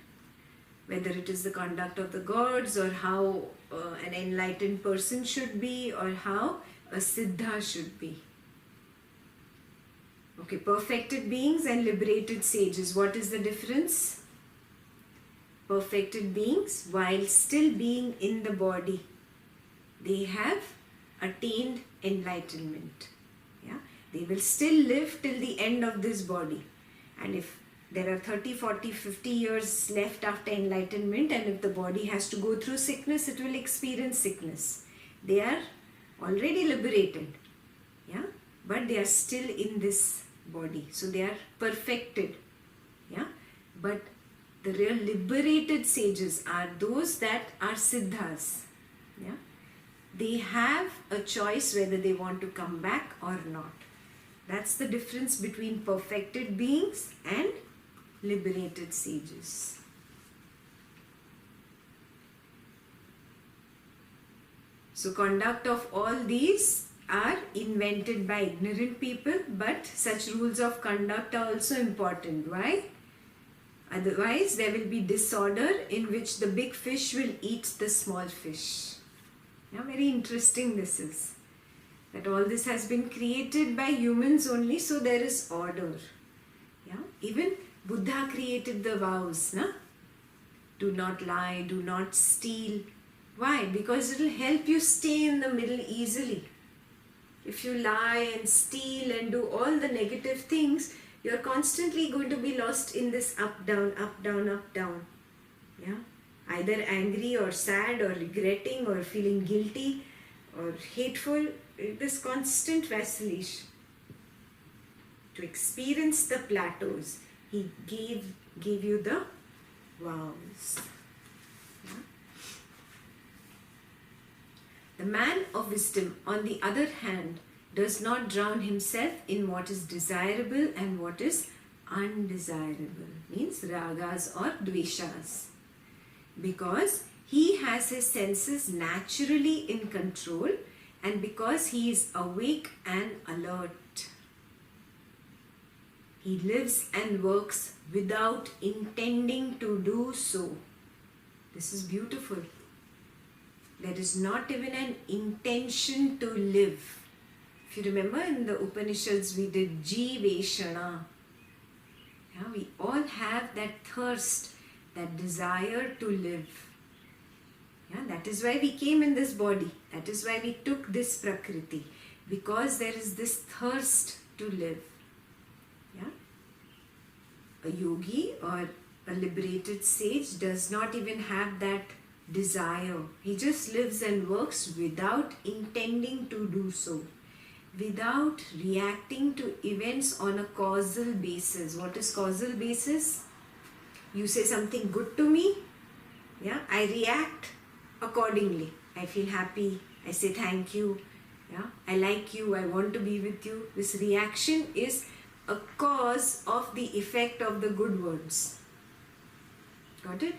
Whether it is the conduct of the gods or how an enlightened person should be or how a siddha should be. Okay, perfected beings and liberated sages. What is the difference? Perfected beings, while still being in the body, they have attained enlightenment. Yeah, they will still live till the end of this body. And if there are 30, 40, 50 years left after enlightenment, and if the body has to go through sickness, it will experience sickness. They are already liberated, yeah, but they are still in this body. So they are perfected, yeah. But the real liberated sages are those that are siddhas, yeah. They have a choice whether they want to come back or not. That's the difference between perfected beings and liberated sages. So conduct of all these are invented by ignorant people, but such rules of conduct are also important. Why? Otherwise there will be disorder in which the big fish will eat the small fish. Yeah, very interesting this is. That all this has been created by humans only, so there is order. Yeah, even Buddha created the vows, na? Do not lie, do not steal. Why? Because it will help you stay in the middle easily. If you lie and steal and do all the negative things, you are constantly going to be lost in this up, down, up, down, up, down. Yeah? Either angry or sad or regretting or feeling guilty or hateful. This constant vacillation. To experience the plateaus, he gave you the vows. Yeah? The man of wisdom, on the other hand, does not drown himself in what is desirable and what is undesirable. Means ragas or dveshas. Because he has his senses naturally in control and because he is awake and alert. He lives and works without intending to do so. This is beautiful. There is not even an intention to live. If you remember in the Upanishads we did Jiveshana. Yeah, we all have that thirst, that desire to live. Yeah, that is why we came in this body. That is why we took this Prakriti. Because there is this thirst to live. Yeah? A yogi or a liberated sage does not even have that desire. He just lives and works without intending to do so. Without reacting to events on a causal basis. What is causal basis? You say something good to me, yeah, I react accordingly. I feel happy, I say thank you, yeah, I like you, I want to be with you. This reaction is a cause of the effect of the good words. Got it?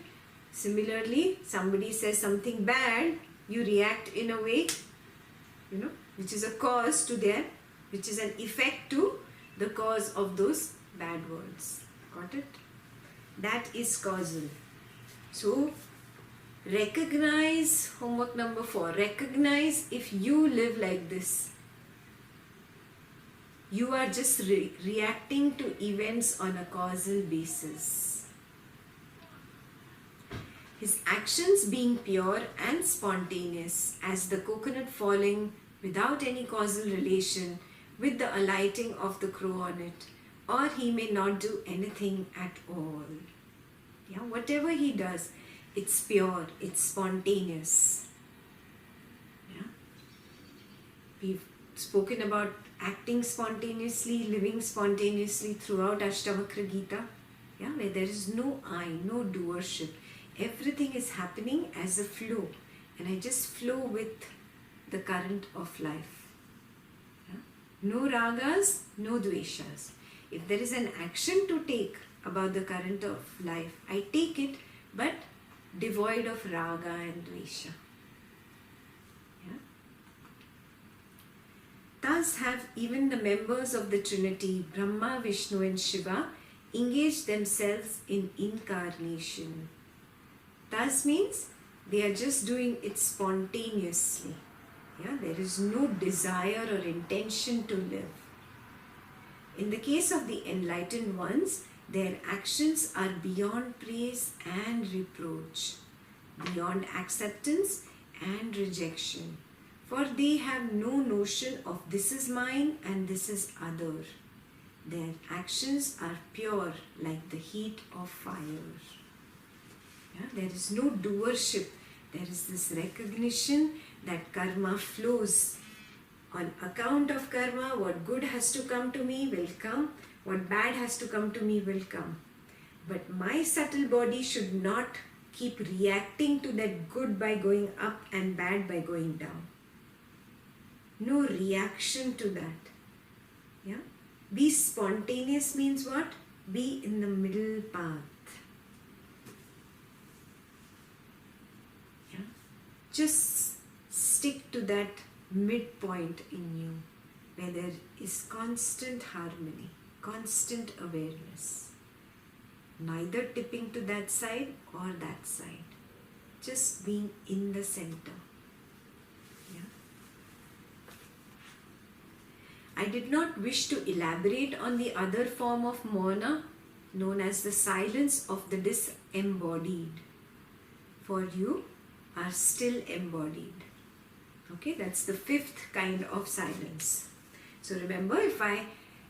Similarly, somebody says something bad, you react in a way, which is a cause to them, which is an effect to the cause of those bad words. Got it? That is causal. So, recognize, homework number 4, recognize if you live like this. You are just reacting to events on a causal basis. His actions being pure and spontaneous, as the coconut falling without any causal relation with the alighting of the crow on it, or he may not do anything at all. Yeah, whatever he does, it's pure, it's spontaneous. Yeah. We've spoken about acting spontaneously, living spontaneously throughout Ashtavakra Gita, yeah, where there is no I, no doership. Everything is happening as a flow, and I just flow with the current of life. Yeah? No ragas, no dveshas. If there is an action to take about the current of life, I take it, but devoid of raga and dvesha. Yeah? Thus have even the members of the Trinity, Brahma, Vishnu and Shiva, engaged themselves in incarnation. Thus means they are just doing it spontaneously. Yeah? There is no desire or intention to live. In the case of the enlightened ones, their actions are beyond praise and reproach, beyond acceptance and rejection. For they have no notion of this is mine and this is other. Their actions are pure like the heat of fire. Yeah? There is no doership. There is this recognition that karma flows. On account of karma, what good has to come to me will come. What bad has to come to me will come. But my subtle body should not keep reacting to that good by going up and bad by going down. No reaction to that. Yeah? Be spontaneous means what? Be in the middle path. Yeah? Just stick to that midpoint in you where there is constant harmony, constant awareness. Neither tipping to that side or that side. Just being in the center. Yeah? I did not wish to elaborate on the other form of mauna known as the silence of the disembodied. For you are still embodied. Okay, that's the 5th kind of silence. So remember, if I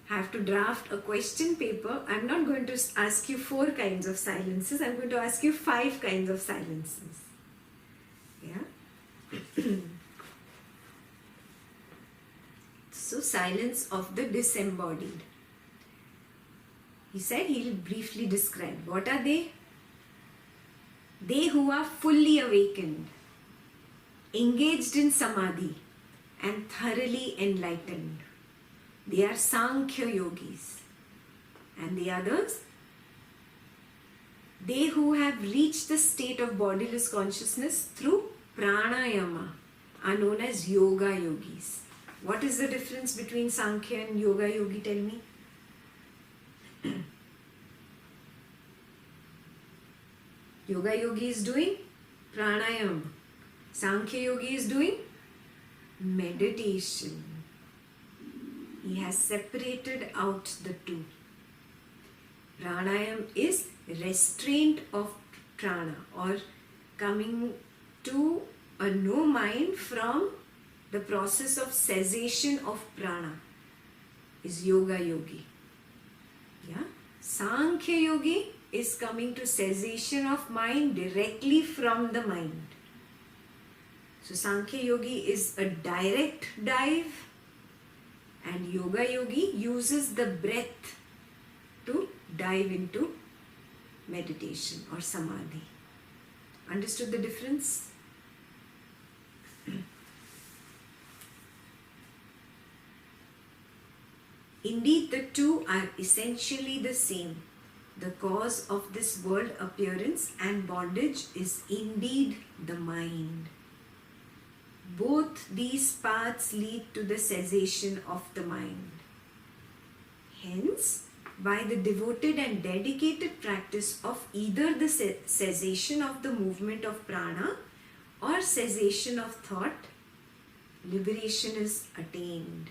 have to draft a question paper, I'm not going to ask you 4 kinds of silences. I'm going to ask you 5 kinds of silences. Yeah. So silence of the disembodied. He said he'll briefly describe. What are they? They who are fully awakened, engaged in samadhi and thoroughly enlightened. They are Sankhya yogis. And the others? They who have reached the state of bodiless consciousness through pranayama are known as yoga yogis. What is the difference between Sankhya and yoga yogi? Tell me. Yoga yogi is doing pranayama. Sankhya yogi is doing meditation. He has separated out the two. Pranayama is restraint of prana, or coming to a no mind from the process of cessation of prana is yoga yogi. Yeah? Sankhya yogi is coming to cessation of mind directly from the mind. So Sankhya yogi is a direct dive, and yoga yogi uses the breath to dive into meditation or samadhi. Understood the difference? Indeed, the two are essentially the same. The cause of this world appearance and bondage is indeed the mind. Both these paths lead to the cessation of the mind. Hence, by the devoted and dedicated practice of either the cessation of the movement of prana or cessation of thought, liberation is attained.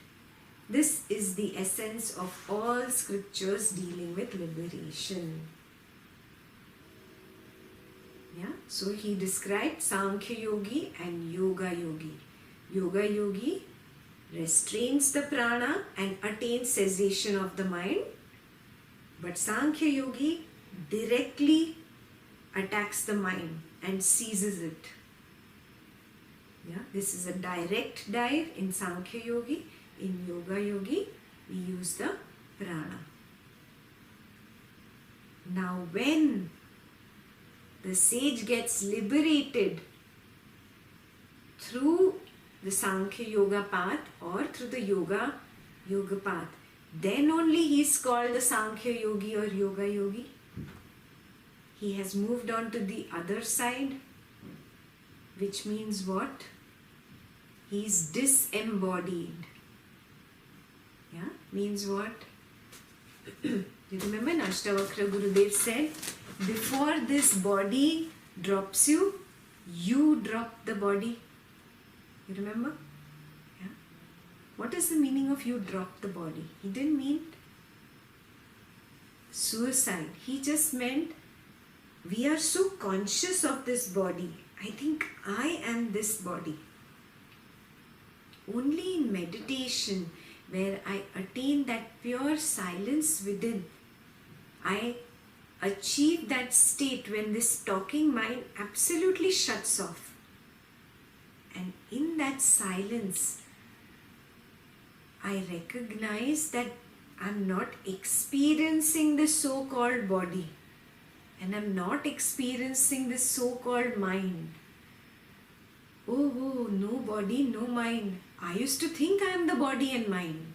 This is the essence of all scriptures dealing with liberation. Yeah, so he described Sankhya Yogi and Yoga Yogi. Yoga Yogi restrains the prana and attains cessation of the mind, but Sankhya Yogi directly attacks the mind and seizes it. Yeah, this is a direct dive in Sankhya Yogi. In Yoga Yogi, we use the prana. Now, when the sage gets liberated through the Sankhya Yoga path or through the Yoga path, then only he is called the Sankhya Yogi or Yoga Yogi. He has moved on to the other side, which means what? He is disembodied. Yeah, means what? You remember Ashtavakra Gurudev said, before this body drops you, you drop the body. You remember? Yeah. What is the meaning of you drop the body? He didn't mean suicide. He just meant we are so conscious of this body. I think I am this body. Only in meditation, where I attain that pure silence within, I achieve that state when this talking mind absolutely shuts off. And in that silence, I recognize that I'm not experiencing the so-called body, and I'm not experiencing this so-called mind. Oh, no body, no mind. I used to think I am the body and mind.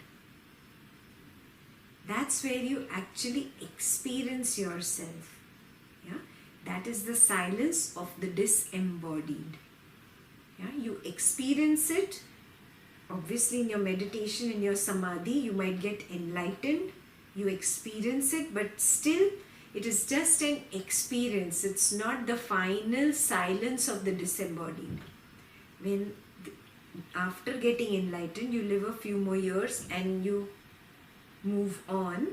That's where you actually experience yourself. Yeah? That is the silence of the disembodied. Yeah? You experience it. Obviously in your meditation, in your samadhi, you might get enlightened. You experience it, but still it is just an experience. It's not the final silence of the disembodied. When after getting enlightened, you live a few more years and you move on.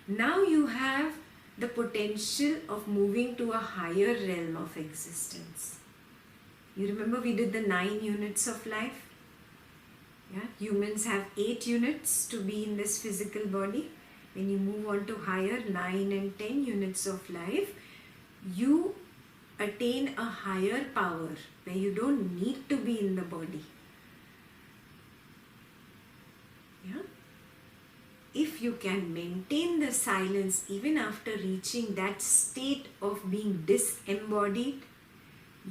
Now you have the potential of moving to a higher realm of existence. You remember we did the 9 units of life? Yeah? Humans have 8 units to be in this physical body. When you move on to higher 9 and 10 units of life, you attain a higher power where you don't need to be in the body. Yeah? If you can maintain the silence even after reaching that state of being disembodied,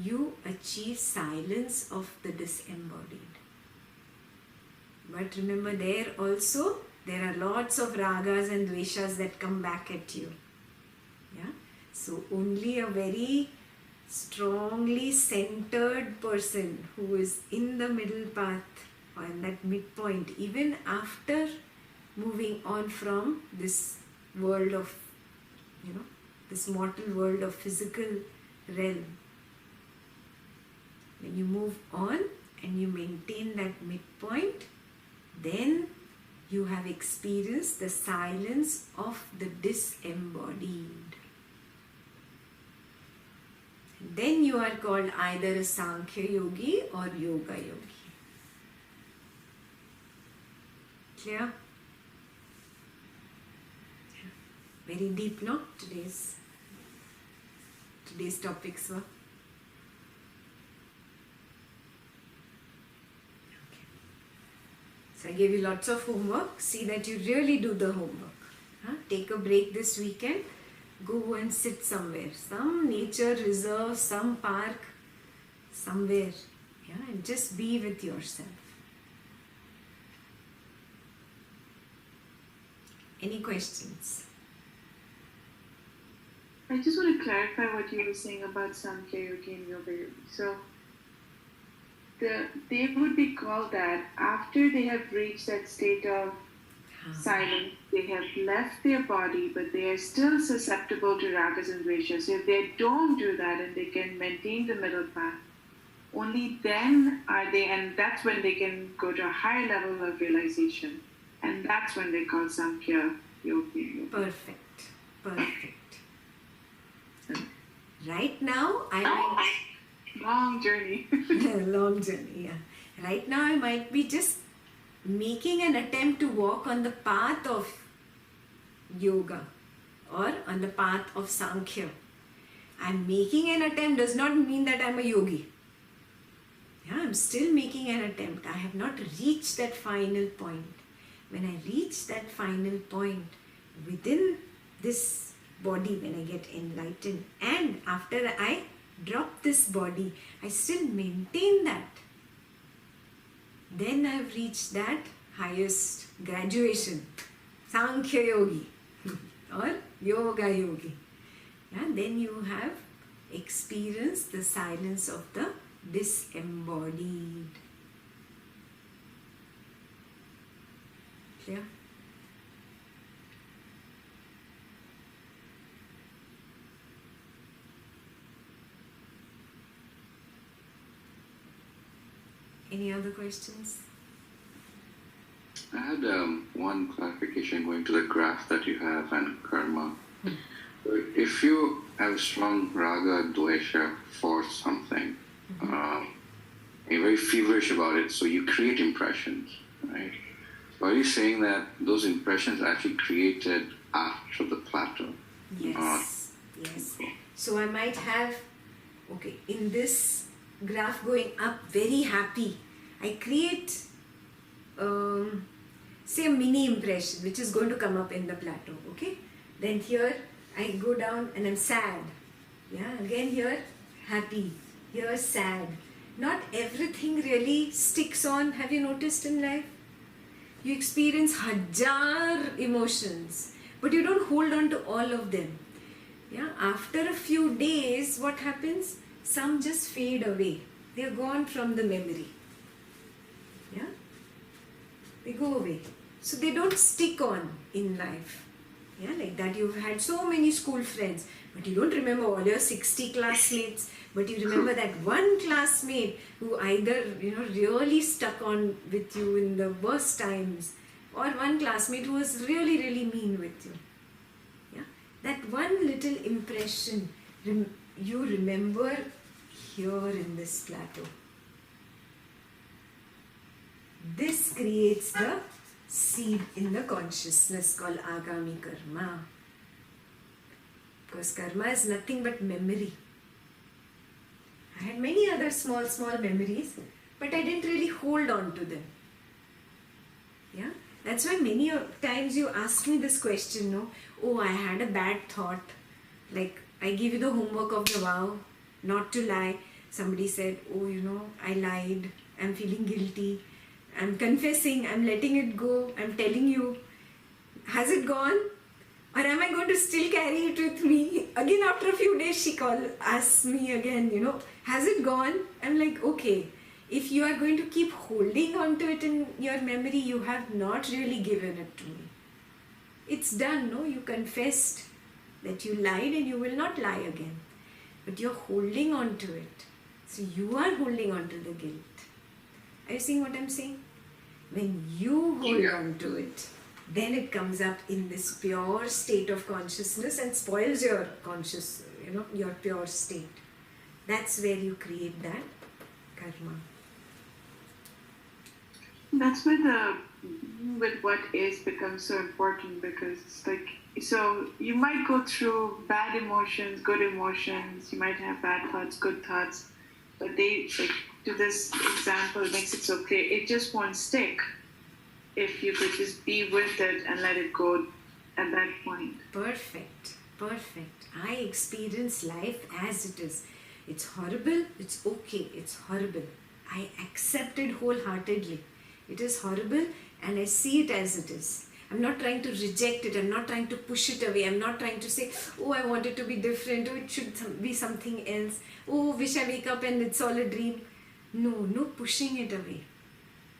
you achieve silence of the disembodied. But remember, there also there are lots of ragas and dveshas that come back at you. Yeah? So only a very strongly centered person who is in the middle path or in that midpoint, even after moving on from this world of, this mortal world of physical realm. When you move on and you maintain that midpoint, then you have experienced the silence of the disembodied. Then you are called either a Sankhya Yogi or Yoga Yogi. Clear? Very deep, no? Today's topics were. Okay. So I gave you lots of homework. See that you really do the homework. Take a break this weekend. Go and sit somewhere. Some nature reserve, some park, somewhere. Yeah, and just be with yourself. Any questions? I just want to clarify what you were saying about Sankhya Yogi and Yoga Yogi. So, they would be called that after they have reached that state of silent. They have left their body, but they are still susceptible to ragas and dveshas. So if they don't do that and they can maintain the middle path, only then are they, and that's when they can go to a higher level of realization. And that's when they call Samkhya Yogi. Perfect. Right now, I Long journey. long journey, yeah. Right now, I might be just making an attempt to walk on the path of yoga or on the path of Sankhya. I'm making an attempt does not mean that I'm a yogi. Yeah, I'm still making an attempt. I have not reached that final point. When I reach that final point within this body, when I get enlightened, and after I drop this body, I still maintain that, then I've reached that highest graduation, Sankhya Yogi or Yoga Yogi. Yeah, then you have experienced the silence of the disembodied. Clear? Any other questions? I had one clarification going to the graph that you have and karma. If you have strong raga dvesha for something, you're very feverish about it, so you create impressions, right? So are you saying that those impressions are actually created after the plateau? Yes. So I might have, in this graph going up, very happy, I create, say a mini impression which is going to come up in the plateau, okay? Then here I go down and I'm sad. Yeah, again here happy, here sad. Not everything really sticks on. Have you noticed in life? You experience 1,000 emotions, but you don't hold on to all of them. Yeah, after a few days, what happens? Some just fade away. They are gone from the memory. Yeah, they go away. So they don't stick on in life. Yeah, like that you've had so many school friends, but you don't remember all your 60 classmates, but you remember that one classmate who either, really stuck on with you in the worst times, or one classmate who was really, really mean with you. Yeah, that one little impression you remember here in this plateau. This creates the seed in the consciousness called agami karma. Because karma is nothing but memory. I had many other small memories, but I didn't really hold on to them. Yeah, that's why many times you ask me this question, no? Oh, I had a bad thought. Like, I give you the homework of the vow, not to lie. Somebody said, oh, I lied. I'm feeling guilty. I'm confessing, I'm letting it go, I'm telling you, has it gone? Or am I going to still carry it with me? Again, after a few days, she asks me again, has it gone? I'm like, okay, if you are going to keep holding on to it in your memory, you have not really given it to me. It's done, no? You confessed that you lied and you will not lie again. But you're holding on to it. So you are holding on to the guilt. Are you seeing what I'm saying? When you hold on to it, then it comes up in this pure state of consciousness and spoils your your pure state. That's where you create that karma. That's where with what is becomes so important, because it's like, so you might go through bad emotions, good emotions, you might have bad thoughts, good thoughts, but they, like, to this example, makes it so clear, it just won't stick if you could just be with it and let it go at that point. Perfect. I experience life as it is. It's horrible, it's okay, it's horrible. I accept it wholeheartedly. It is horrible and I see it as it is. I'm not trying to reject it, I'm not trying to push it away, I'm not trying to say, oh, I want it to be different, oh, it should be something else, oh, wish I wake up and it's all a dream. No pushing it away.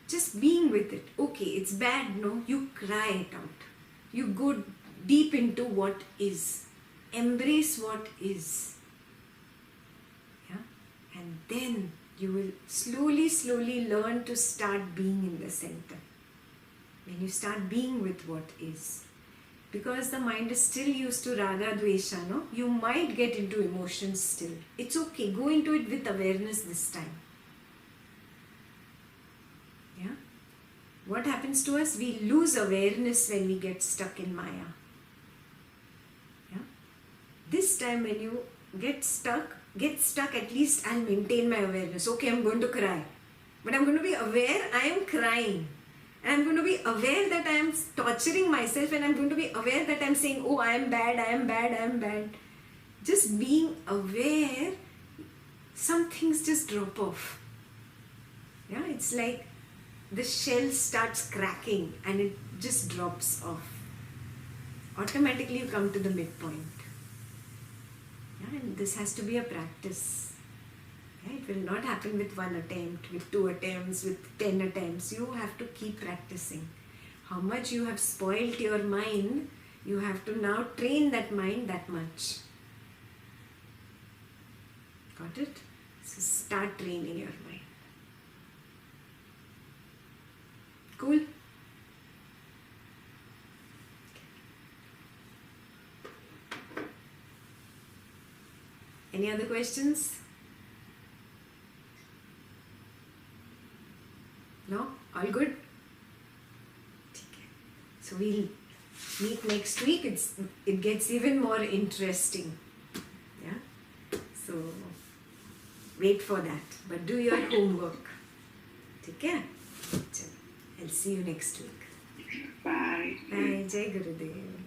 Just being with it. Okay, it's bad, no? You cry it out. You go deep into what is. Embrace what is. Yeah? And then you will slowly learn to start being in the center. When you start being with what is. Because the mind is still used to raga dvesha, no? You might get into emotions still. It's okay. Go into it with awareness this time. Yeah? What happens to us? We lose awareness when we get stuck in Maya. Yeah? This time when you get stuck, at least I'll maintain my awareness. Okay, I'm going to cry. But I'm going to be aware I am crying. And I'm going to be aware that I am torturing myself, and I'm going to be aware that I'm saying, oh, I am bad, I am bad, I am bad. Just being aware, some things just drop off. Yeah, it's like the shell starts cracking and it just drops off. Automatically you come to the midpoint. Yeah, and this has to be a practice. Yeah, it will not happen with one attempt, with 2 attempts, with 10 attempts. You have to keep practicing. How much you have spoiled your mind, you have to now train that mind that much. Got it? So start training your mind. Cool? Any other questions? No? All good? Okay. So we'll meet next week. It gets even more interesting. Yeah? So wait for that. But do your homework. Take care. I'll see you next week. Bye. Bye. Jai Gurudev.